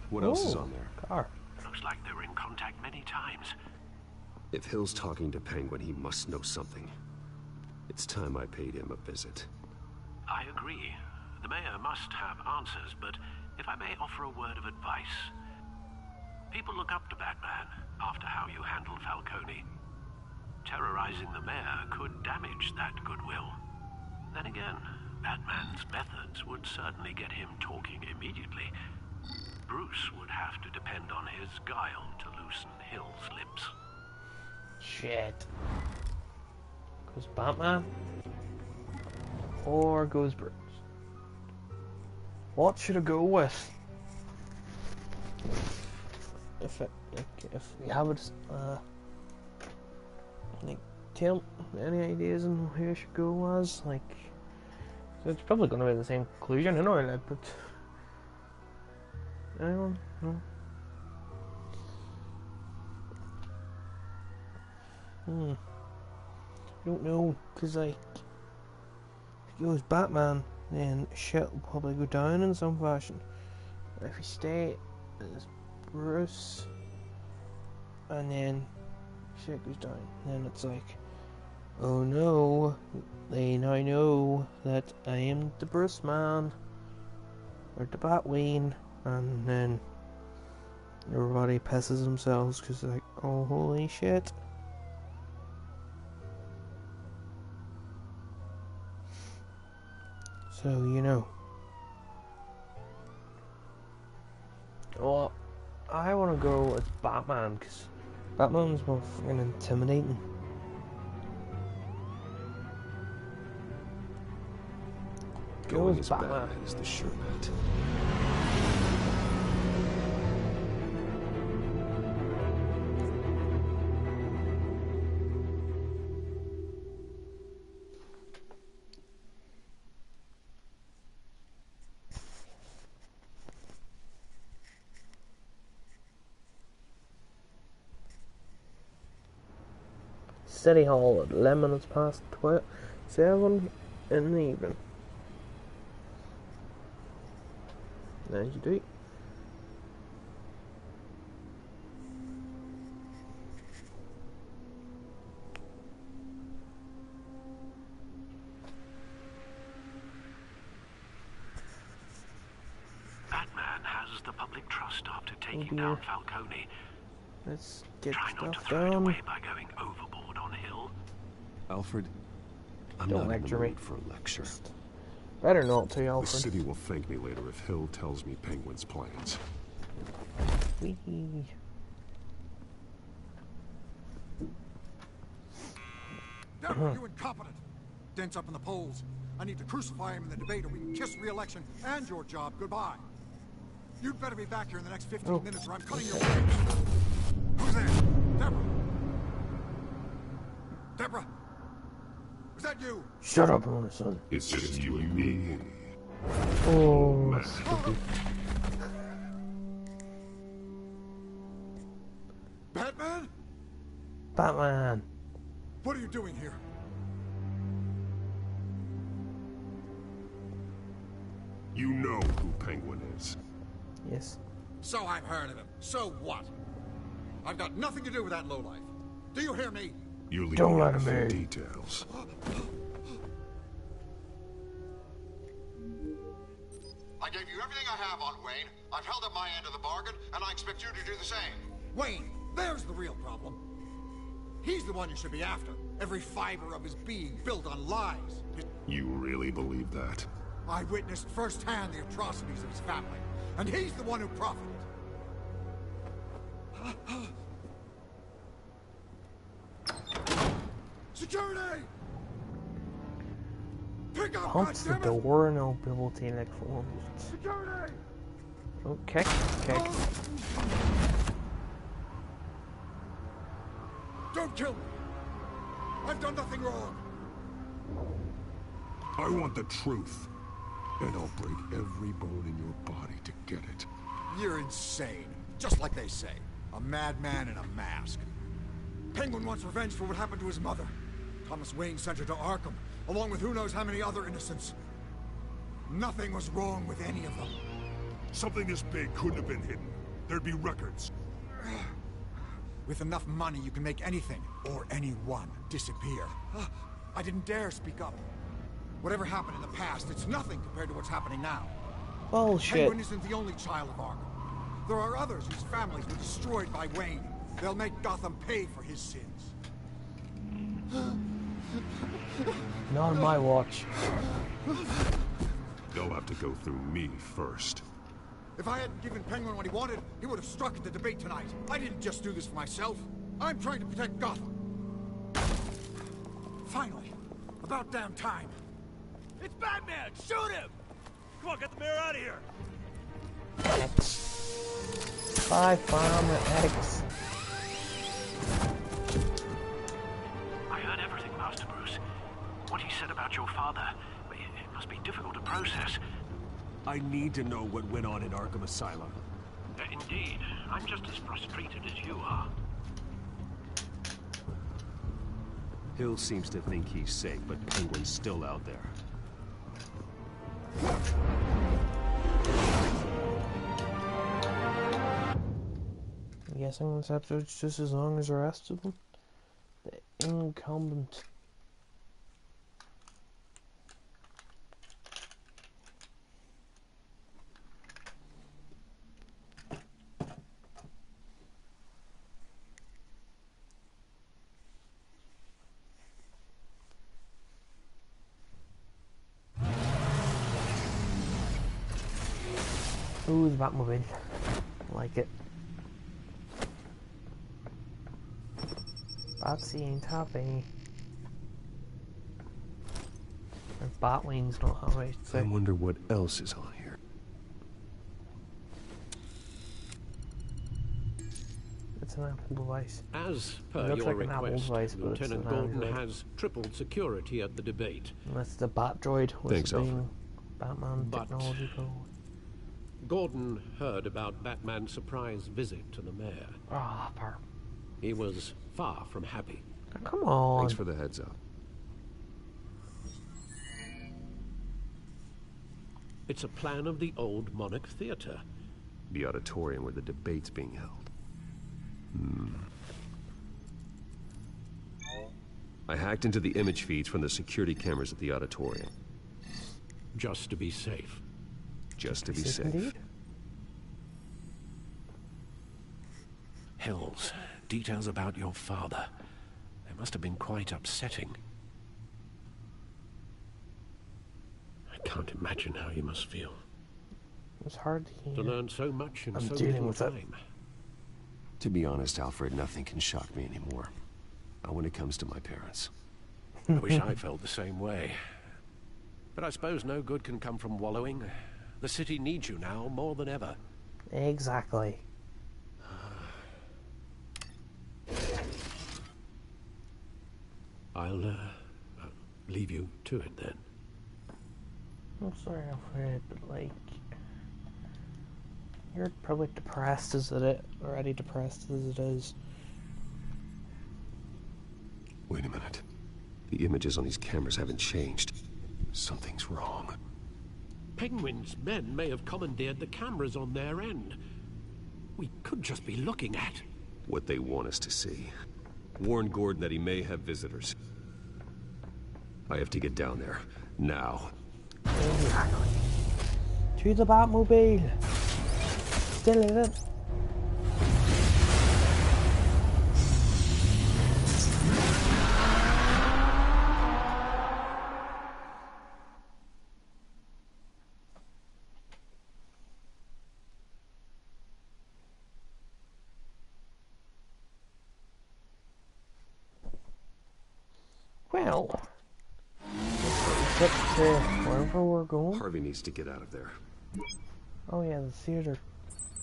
What else is on there? Car. Looks like they were in contact many times. If Hill's talking to Penguin, he must know something. It's time I paid him a visit. I agree. The mayor must have answers, but if I may offer a word of advice. People look up to Batman after how you handled Falcone. Terrorizing the mayor could damage that goodwill. Then again, Batman's methods would certainly get him talking immediately. Bruce would have to depend on his guile to loosen Hill's lips. Shit. Goes Batman? Or goes Bruce? What should I go with? If you have it, like, tell any ideas on who I should go as? Like, it's probably going to be the same conclusion, anyway, but anyone? No. I don't know, because like, if he goes Batman, then shit will probably go down in some fashion. But if we stay as Bruce, and then shit goes down, then it's like, oh no, they now know that I am the Bruce man, or the Batwing, and then everybody pisses themselves because they're like, oh holy shit. So, you know. Well, I want to go as Batman, because Batman's more fucking intimidating. Going as Batman is the sure bet. City Hall at 11 minutes past 7 in the evening. As you do. Batman has the public trust after taking down Falcone. Let's get Try not to stuff throw it down. away by going overboard on Hill. Alfred, I'm Don't not in the lecture me. mood for a lecture. Better not to, The Alfred. city will thank me later if Hill tells me Penguin's plans. Whee. Deborah, you incompetent! Dents up in the polls. I need to crucify him in the debate or we can kiss re-election and your job goodbye. You'd better be back here in the next 15 minutes or I'm cutting your wings. Who's there? Deborah! Deborah! Was that you? Shut up, son. It's just you and me. Oh, stupid. Batman? Batman. What are you doing here? You know who Penguin is. Yes. So I've heard of him. So what? I've got nothing to do with that lowlife. Do you hear me? You leave Don't me let out him of in. details. I gave you everything I have on Wayne. I've held up my end of the bargain, and I expect you to do the same. Wayne, there's the real problem. He's the one you should be after. Every fiber of his being built on lies. You really believe that? I witnessed firsthand the atrocities of his family, and he's the one who profited. Security! Pick up, Pumps the goddammit! door and I'll be able to take forms. Security! Oh, kick. Don't kill me! I've done nothing wrong! I want the truth. And I'll break every bone in your body to get it. You're insane. Just like they say. A madman in a mask. Penguin wants revenge for what happened to his mother. Thomas Wayne sent her to Arkham, along with who knows how many other innocents. Nothing was wrong with any of them. Something this big couldn't have been hidden. There'd be records. With enough money, you can make anything, or anyone, disappear. I didn't dare speak up. Whatever happened in the past, it's nothing compared to what's happening now. Bullshit. Penguin isn't the only child of Arkham. There are others whose families were destroyed by Wayne. They'll make Gotham pay for his sins. Not on my watch. They'll have to go through me first. If I hadn't given Penguin what he wanted, he would have struck at the debate tonight. I didn't just do this for myself. I'm trying to protect Gotham. Finally. About damn time. It's Batman! Shoot him! Come on, get the mayor out of here! Bye, Farmer X. I heard everything, Master Bruce. What he said about your father, it must be difficult to process. I need to know what went on in Arkham Asylum. Indeed. I'm just as frustrated as you are. Hill seems to think he's safe, but Penguin's still out there. I'm guessing this episode's just as long as the rest of them. The incumbent. Ooh, the Batmobile. I like it. Batsy ain't happy. Or Batwing's not how I should say. I wonder what else is on here. It's an Apple device. As It per looks your like an Apple request, device, but it's Lieutenant an Gordon Android. has tripled security at the debate. And that's the Bat Droid. Thanks, being Alfred. Batman But- technology code. Gordon heard about Batman's surprise visit to the mayor. Ah, He was far from happy. come on. Thanks for the heads up. It's a plan of the old Monarch Theater. The auditorium where the debate's being held. I hacked into the image feeds from the security cameras at the auditorium. Just to be safe. Just to be Safe safe. indeed. Hills, details about your father. They must have been quite upsetting. can't imagine how you must feel. It's hard to hear. To learn so much in I'm so dealing little with it. time. To be honest, Alfred, nothing can shock me anymore. Not when it comes to my parents. I wish I felt the same way. But I suppose no good can come from wallowing. The city needs you now more than ever. Exactly. I'll leave you to it then. I'm sorry, Alfred, but like, you're probably depressed as already depressed as it is. Wait a minute. The images on these cameras haven't changed. Something's wrong. Penguin's men may have commandeered the cameras on their end. We could just be looking at What they want us to see. Warn Gordon that he may have visitors. I have to get down there. Now. Exactly. To the Batmobile. Still in it. Well, get to wherever we're going. Harvey needs to get out of there. Oh yeah, the theater.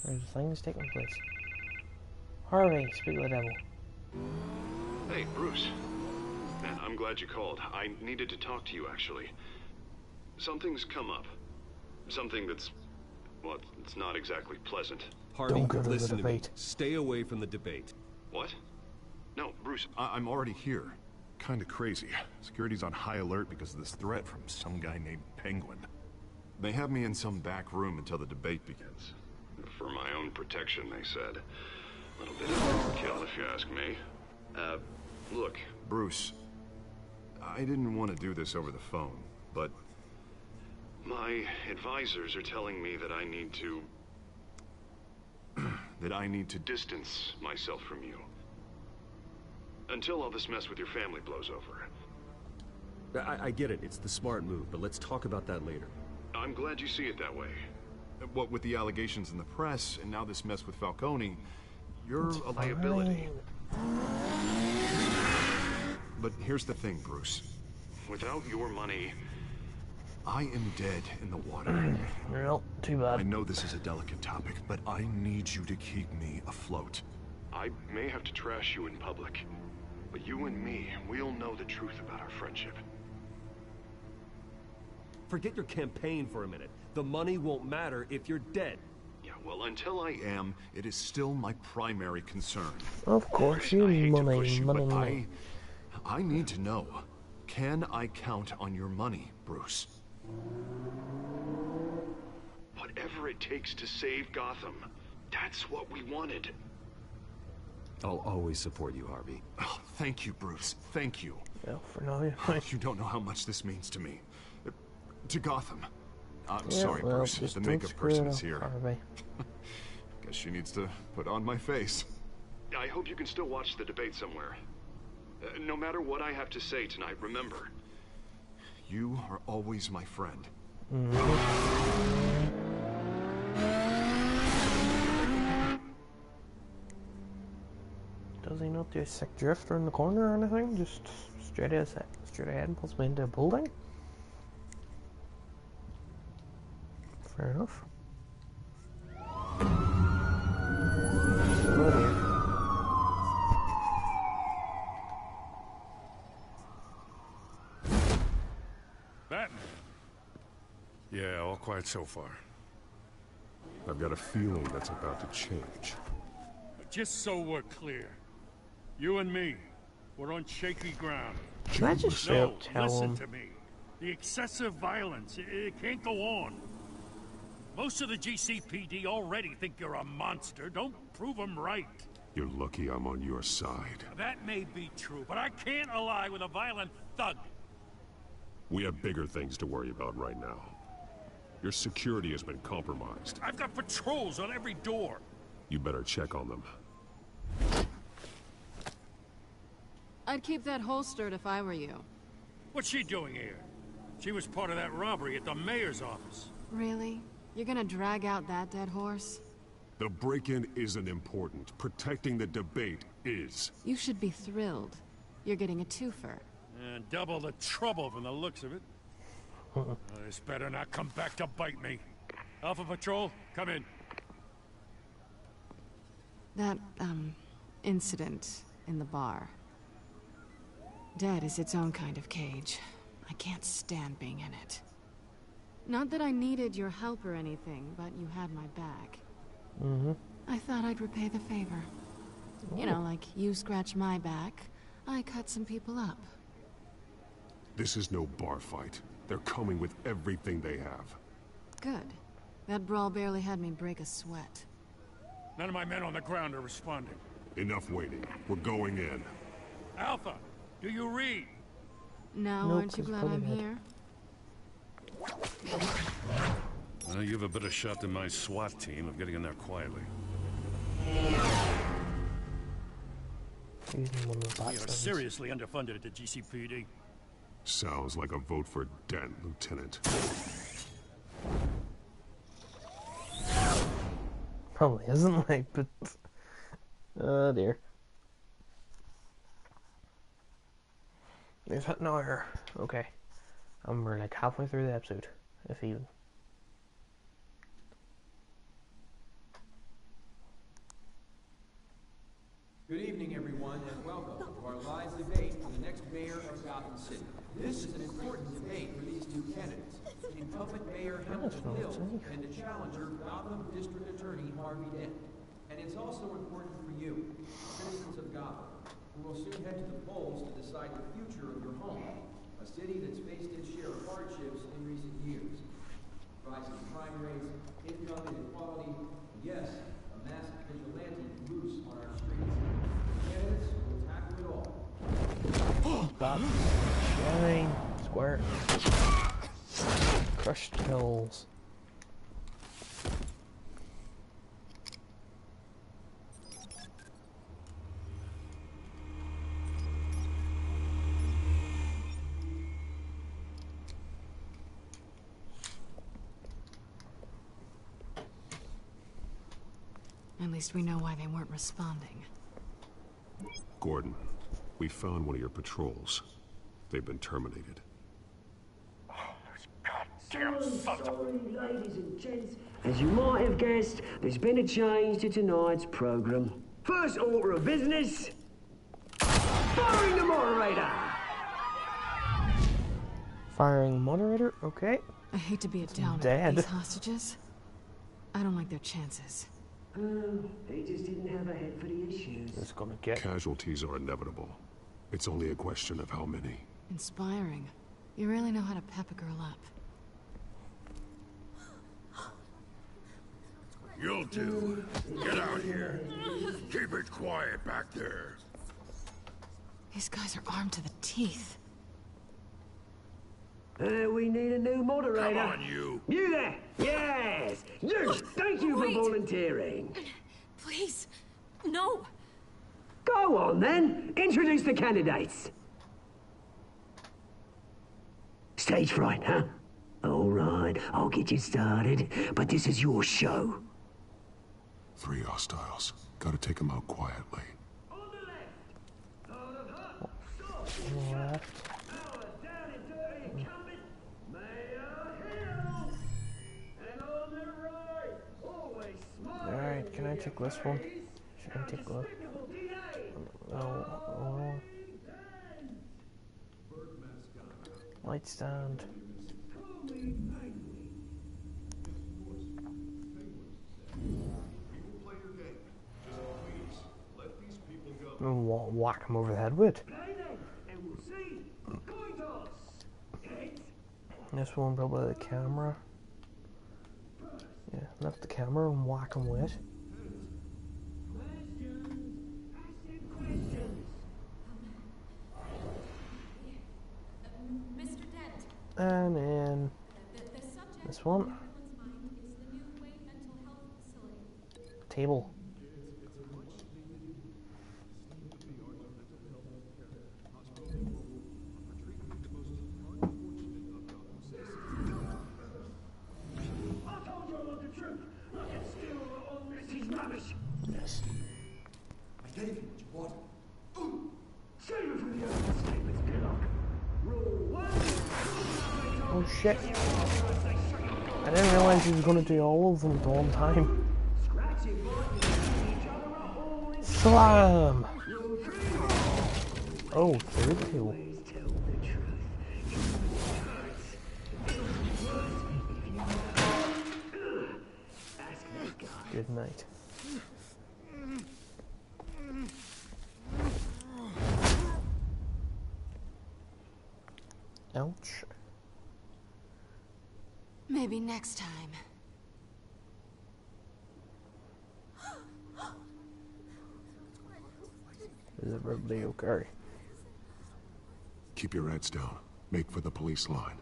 There's things taking place. Harvey, speak of the devil. Hey, Bruce. Man, I'm glad you called. I needed to talk to you, actually. Something's come up. Something that's... well, it's not exactly pleasant. Harvey, Don't go to the listen to me. debate. Stay away from the debate. What? No, Bruce, I'm already here. Kinda crazy. Security's on high alert because of this threat from some guy named Penguin. They have me in some back room until the debate begins. for my own protection, they said. A little bit of overkill, if you ask me. Look. Bruce, I didn't want to do this over the phone, but... my advisors are telling me that I need to... that I need to distance myself from you. Until all this mess with your family blows over. I get it. It's the smart move, but let's talk about that later. I'm glad you see it that way. What with the allegations in the press, and now this mess with Falcone, you're a liability. But here's the thing, Bruce. Without your money... I am dead in the water. Well, too bad. I know this is a delicate topic, but I need you to keep me afloat. I may have to trash you in public, but you and me, we'll know the truth about our friendship. Forget your campaign for a minute. The money won't matter if you're dead. Yeah, well, until I am, it is still my primary concern. Of course, you money. I need to know. Can I count on your money, Bruce? Whatever it takes to save Gotham. That's what we wanted. I'll always support you, Harvey. Oh, thank you, Bruce. Thank you. Well, for now, you don't know how much this means to me. To Gotham. I'm yeah, sorry, well, Bruce. The makeup person is here. Harvey. Guess she needs to put on my face. I hope you can still watch the debate somewhere. No matter what I have to say tonight, remember. You are always my friend. Does he not do a sick drift around the corner or anything? Just straight ahead and pulls me into a building? Fair enough. Batman. Yeah, all quiet so far. I've got a feeling that's about to change. Just so we're clear, you and me, we're on shaky ground. Can I just straight up tell listen him? to me. The excessive violence, it can't go on. Most of the GCPD already think you're a monster. Don't prove them right. You're lucky I'm on your side. That may be true, but I can't ally with a violent thug. We have bigger things to worry about right now. Your security has been compromised. I've got patrols on every door. You better check on them. I'd keep that holstered if I were you. What's she doing here? She was part of that robbery at the mayor's office. Really? You're gonna drag out that dead horse? The break-in isn't important. Protecting the debate is. You should be thrilled. You're getting a twofer. And double the trouble from the looks of it. This better not come back to bite me. Alpha Patrol, come in. That, incident in the bar. Dead is its own kind of cage. I can't stand being in it. Not that I needed your help or anything, but you had my back. I thought I'd repay the favor. You know, like you scratch my back, I cut some people up. This is no bar fight. They're coming with everything they have. Good. That brawl barely had me break a sweat. None of my men on the ground are responding. Enough waiting. We're going in. Alpha, do you read? Now, Nope, aren't you glad I'm here? You have a better shot than my SWAT team of getting in there quietly. We are seriously underfunded at the GCPD. Sounds like a vote for Dent, Lieutenant. Probably isn't, like, but... Oh dear. We've hit an hour. Okay. We're like halfway through the episode, if even. Good evening, everyone, and welcome to our live debate for the next mayor of Gotham City. This is an important debate for these two candidates. Incumbent Mayor Hamilton Hill and the challenger, Gotham District Attorney Harvey Dent. And it's also important for you, citizens of Gotham, who will soon head to the polls to decide the future of your home, a city that's faced its share of hardships in recent years. Rising crime rates, income inequality, and yes, a mass vigilante loose on our streets. Candidates will tackle it all. Bad. Shine. Square. Crushed hills. At least we know why they weren't responding. Gordon, we found one of your patrols. They've been terminated. Sorry, ladies and gents. As you might have guessed, there's been a change to tonight's program. First order of business, firing the moderator. Firing moderator? Okay. I hate to be a downer dead. for these hostages. I don't like their chances. They just didn't have a head for the issues. It's gonna get... Casualties are inevitable. It's only a question of how many. Inspiring. You really know how to pep a girl up. You'll do. Get out here. Keep it quiet back there. These guys are armed to the teeth. We need a new moderator. Come on, you. You there! Yes! You! Thank you for volunteering. Please, no. Go on, then. Introduce the candidates. Stage fright, huh? All right, I'll get you started, but this is your show. 3 hostiles. Gotta take them out quietly. Left. Alright, can I take this one? Should I take one? Oh. Light stand. Whack him over the head with. This one probably the camera. Yeah, lift the camera and whack him with. And then this one. Table. Oh shit. I didn't realize he was going to do all of them at one time. Slam! Oh, third kill. Good night. Ouch. Maybe next time. Is everybody okay? Keep your heads down. Make for the police line.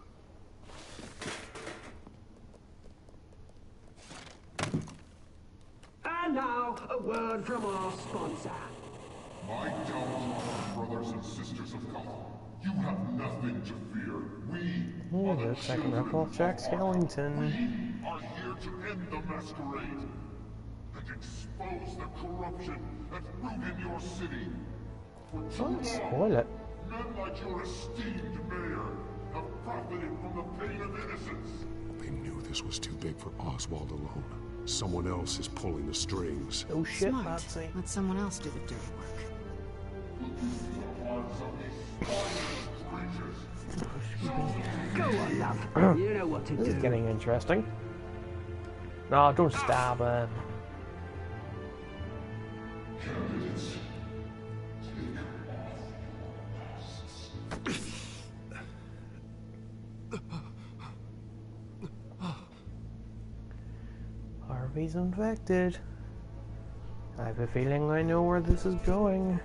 And now, a word from our sponsor. My downtrodden brothers and sisters of Gotham, you have nothing to fear. We Oh, the second rip-off Jack Skellington. We are here to end the masquerade and expose the corruption that rooted your city. For too Don't long, spoil it. men like your esteemed mayor have profited from the pain of innocence. They knew this was too big for Oswald alone. Someone else is pulling the strings. Oh shit, Smart. Patsy. Let someone else do the dirty work. Go on, love. You know what to do. This is getting interesting. No, don't stab him. Candidates, Harvey's infected. I have a feeling I know where this is going.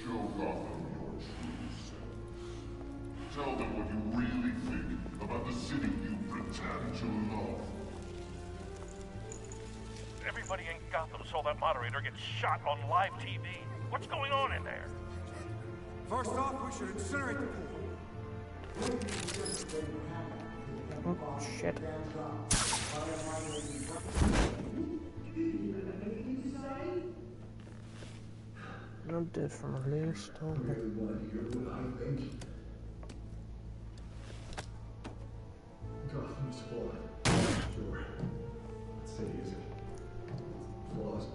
show Gotham your true self. Tell them what you really think about the city you pretend to love. Everybody in Gotham saw that moderator get shot on live TV. What's going on in there? First off, we should incinerate the pool. Oh, shit. Not dead from earlier still. Gotham's fallen. Sure. Let's say is it. Flaws,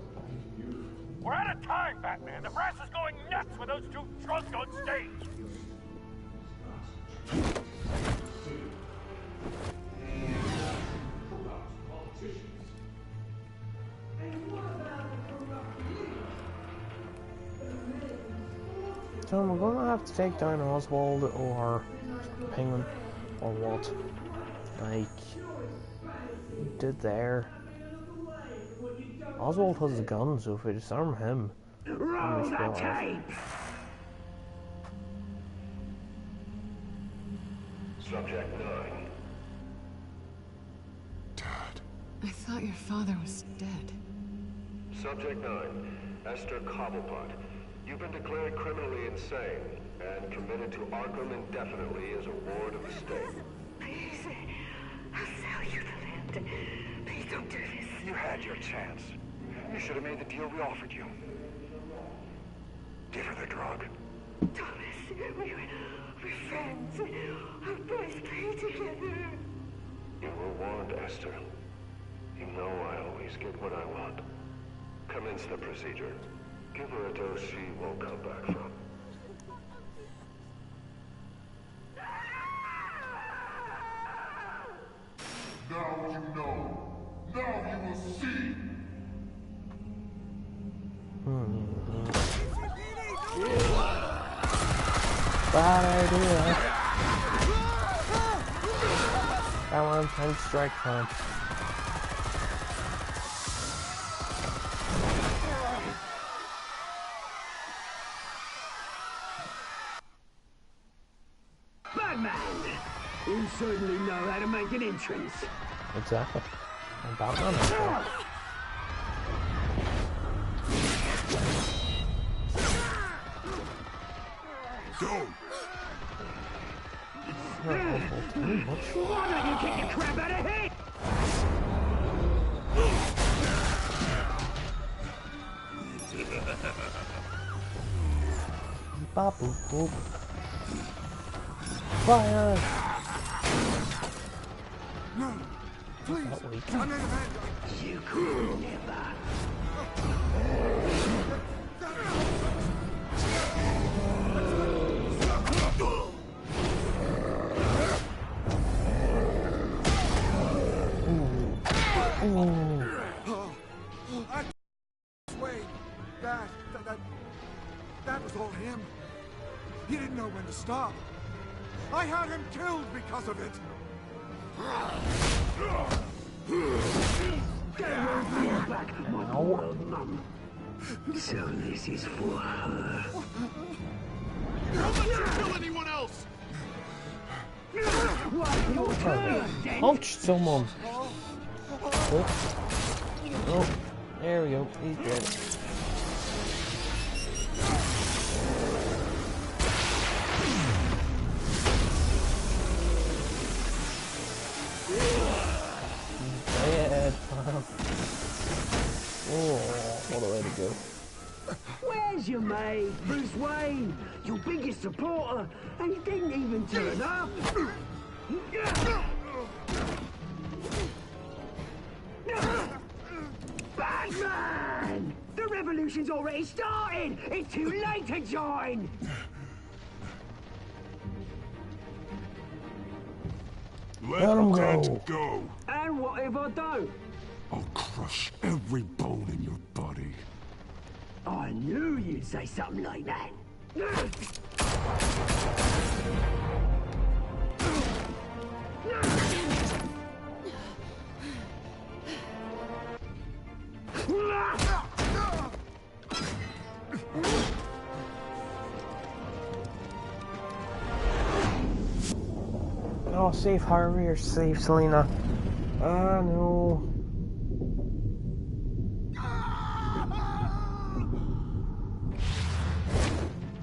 beautiful. We're out of time, Batman. The press is going nuts with those two drunks on stage. So we're gonna have to take down Oswald or Penguin or what? Like he did there. Oswald has a gun, so if we disarm him, Roll the tape. Subject 9. I thought your father was dead. Subject 9. Esther Cobblepot. You've been declared criminally insane and committed to Arkham indefinitely as a ward of the state. Please, I'll sell you the land. Please don't do this. You had your chance. You should have made the deal we offered you. Give her the drug. Thomas, we're friends. Our boys play together. You were warned, Esther. You know I always get what I want. Commence the procedure. Give her a dose she won't come back from. Now you know. Now you will see. Bad idea. Come on, time strike time. Batman! You certainly know how to make an entrance. Exactly. I'm Batman. Okay. Go! Why don't you kick the crap out of him? Ba boop boop. Fire! No! Please! I'm not a bad guy! You could never. That was all him. He didn't know when to stop. I had him killed because of it. Back to my world, Mum. So this is for her. Don't let you kill anyone else! Punch someone. Oh. Oh, there we go. He's dead. Dead. Oh, what a way to go. Where's your mate, Bruce Wayne? Your biggest supporter, and he didn't even turn up. Batman! The revolution's already started! It's too late to join! Let him go. And what if I don't? I'll crush every bone in your body. I knew you'd say something like that. Oh, save Harvey or save Selena. Ah, no.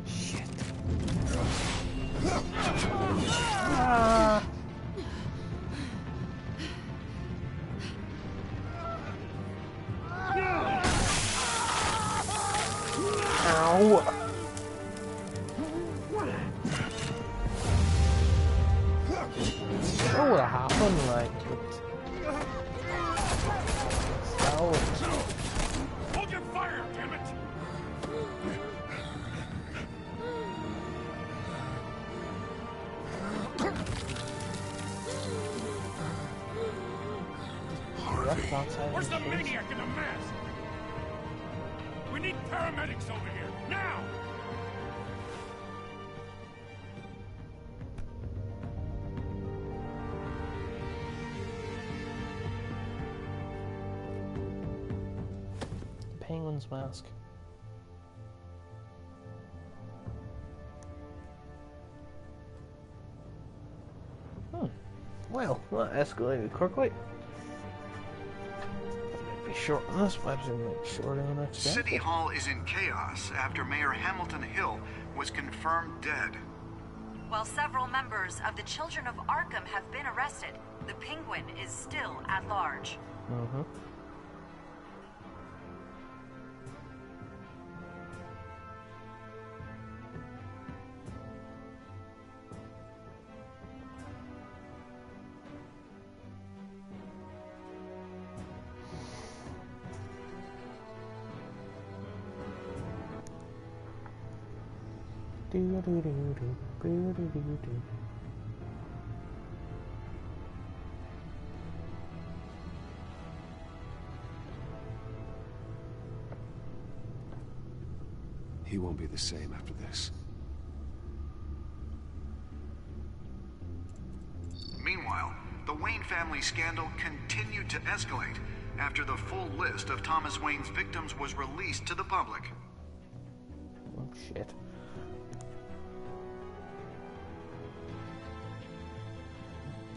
Shit. Ah. Ow. What would have happened, like, Hold your fire, damn it! Where's the maniac in the mask? We need paramedics over here, now! Penguin's mask. Well, that escalated quickly. Might be short on this, but it might be short on the next one. City Hall is in chaos after Mayor Hamilton Hill was confirmed dead. While several members of the Children of Arkham have been arrested, the Penguin is still at large. Mm-hmm. He won't be the same after this. Meanwhile, the Wayne family scandal continued to escalate after the full list of Thomas Wayne's victims was released to the public. Oh, shit.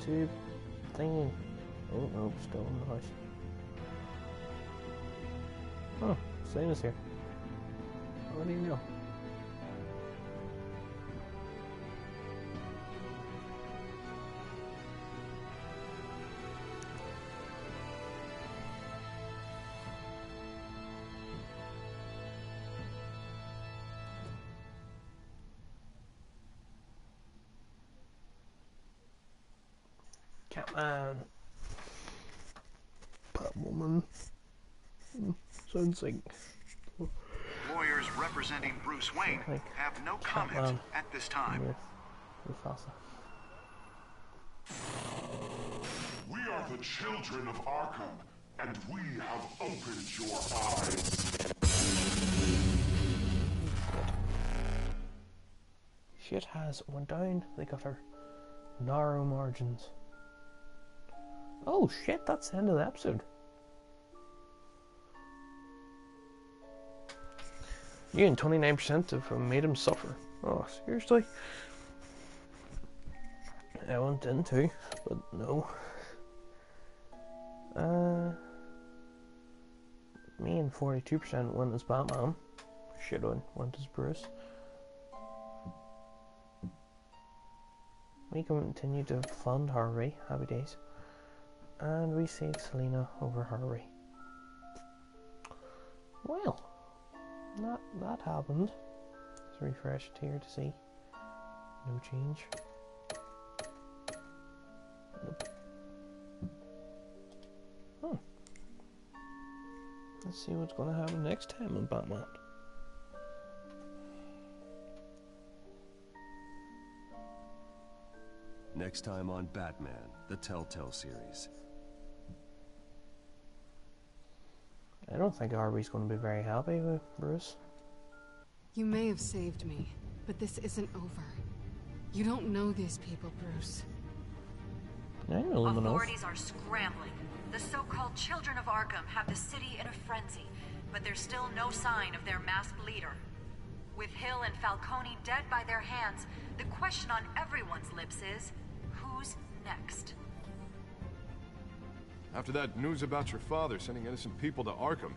Tube thingy. Oh, no, still in the house. Oh, Selena's here. What do you know? Catman. Batwoman. Sounds like... Lawyers representing Bruce Wayne have no comment at this time. We are the children of Arkham, and we have opened your eyes. Shit has went down. They got her narrow margins. Oh shit, that's the end of the episode. You and 29% have made him suffer. Oh, seriously? I went in too, but no. Me and 42% went as Batman. Shit on went as Bruce. We continue to fund Harvey, happy days. And we saved Selena over Harvey. Well, that happened. Let's refresh it here to see. No change. Nope. Let's see what's going to happen next time on Batman. Next time on Batman, the Telltale series. I don't think Harvey's going to be very happy with Bruce. You may have saved me, but this isn't over. You don't know these people, Bruce. I know them enough. Authorities are scrambling. The so-called Children of Arkham have the city in a frenzy, but there's still no sign of their masked leader. With Hill and Falcone dead by their hands, the question on everyone's lips is, who's next? After that news about your father sending innocent people to Arkham,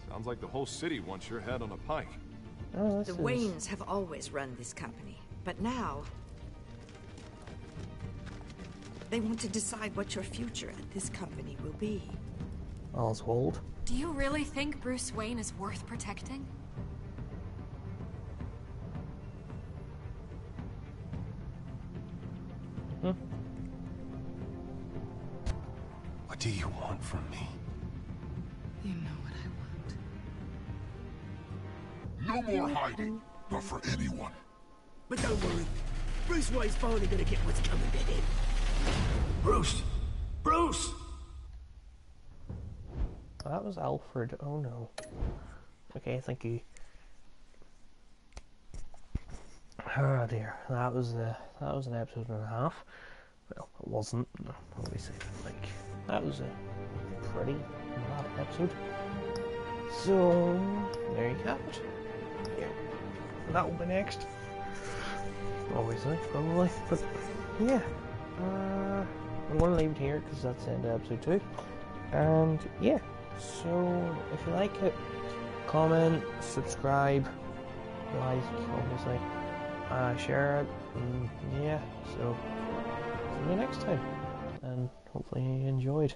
sounds like the whole city wants your head on a pike. Oh, the Waynes have always run this company, but now they want to decide what your future at this company will be. Oswald. Do you really think Bruce Wayne is worth protecting? What do you want from me? You know what I want. No more hiding, not for anyone. But don't worry, Bruce Wayne's finally gonna get what's coming to him. Bruce! Bruce! That was Alfred. Oh no. Okay, thank you. Oh dear, that was an episode and a half. Well, it wasn't. Obviously, like that was a pretty bad episode. So there you have it. Yeah, that will be next. Obviously, probably, but yeah. I'm going to leave it here because that's the end of episode 2. And yeah, so if you like it, comment, subscribe, like, obviously, share it, and yeah, so see you next time, and hopefully you enjoyed.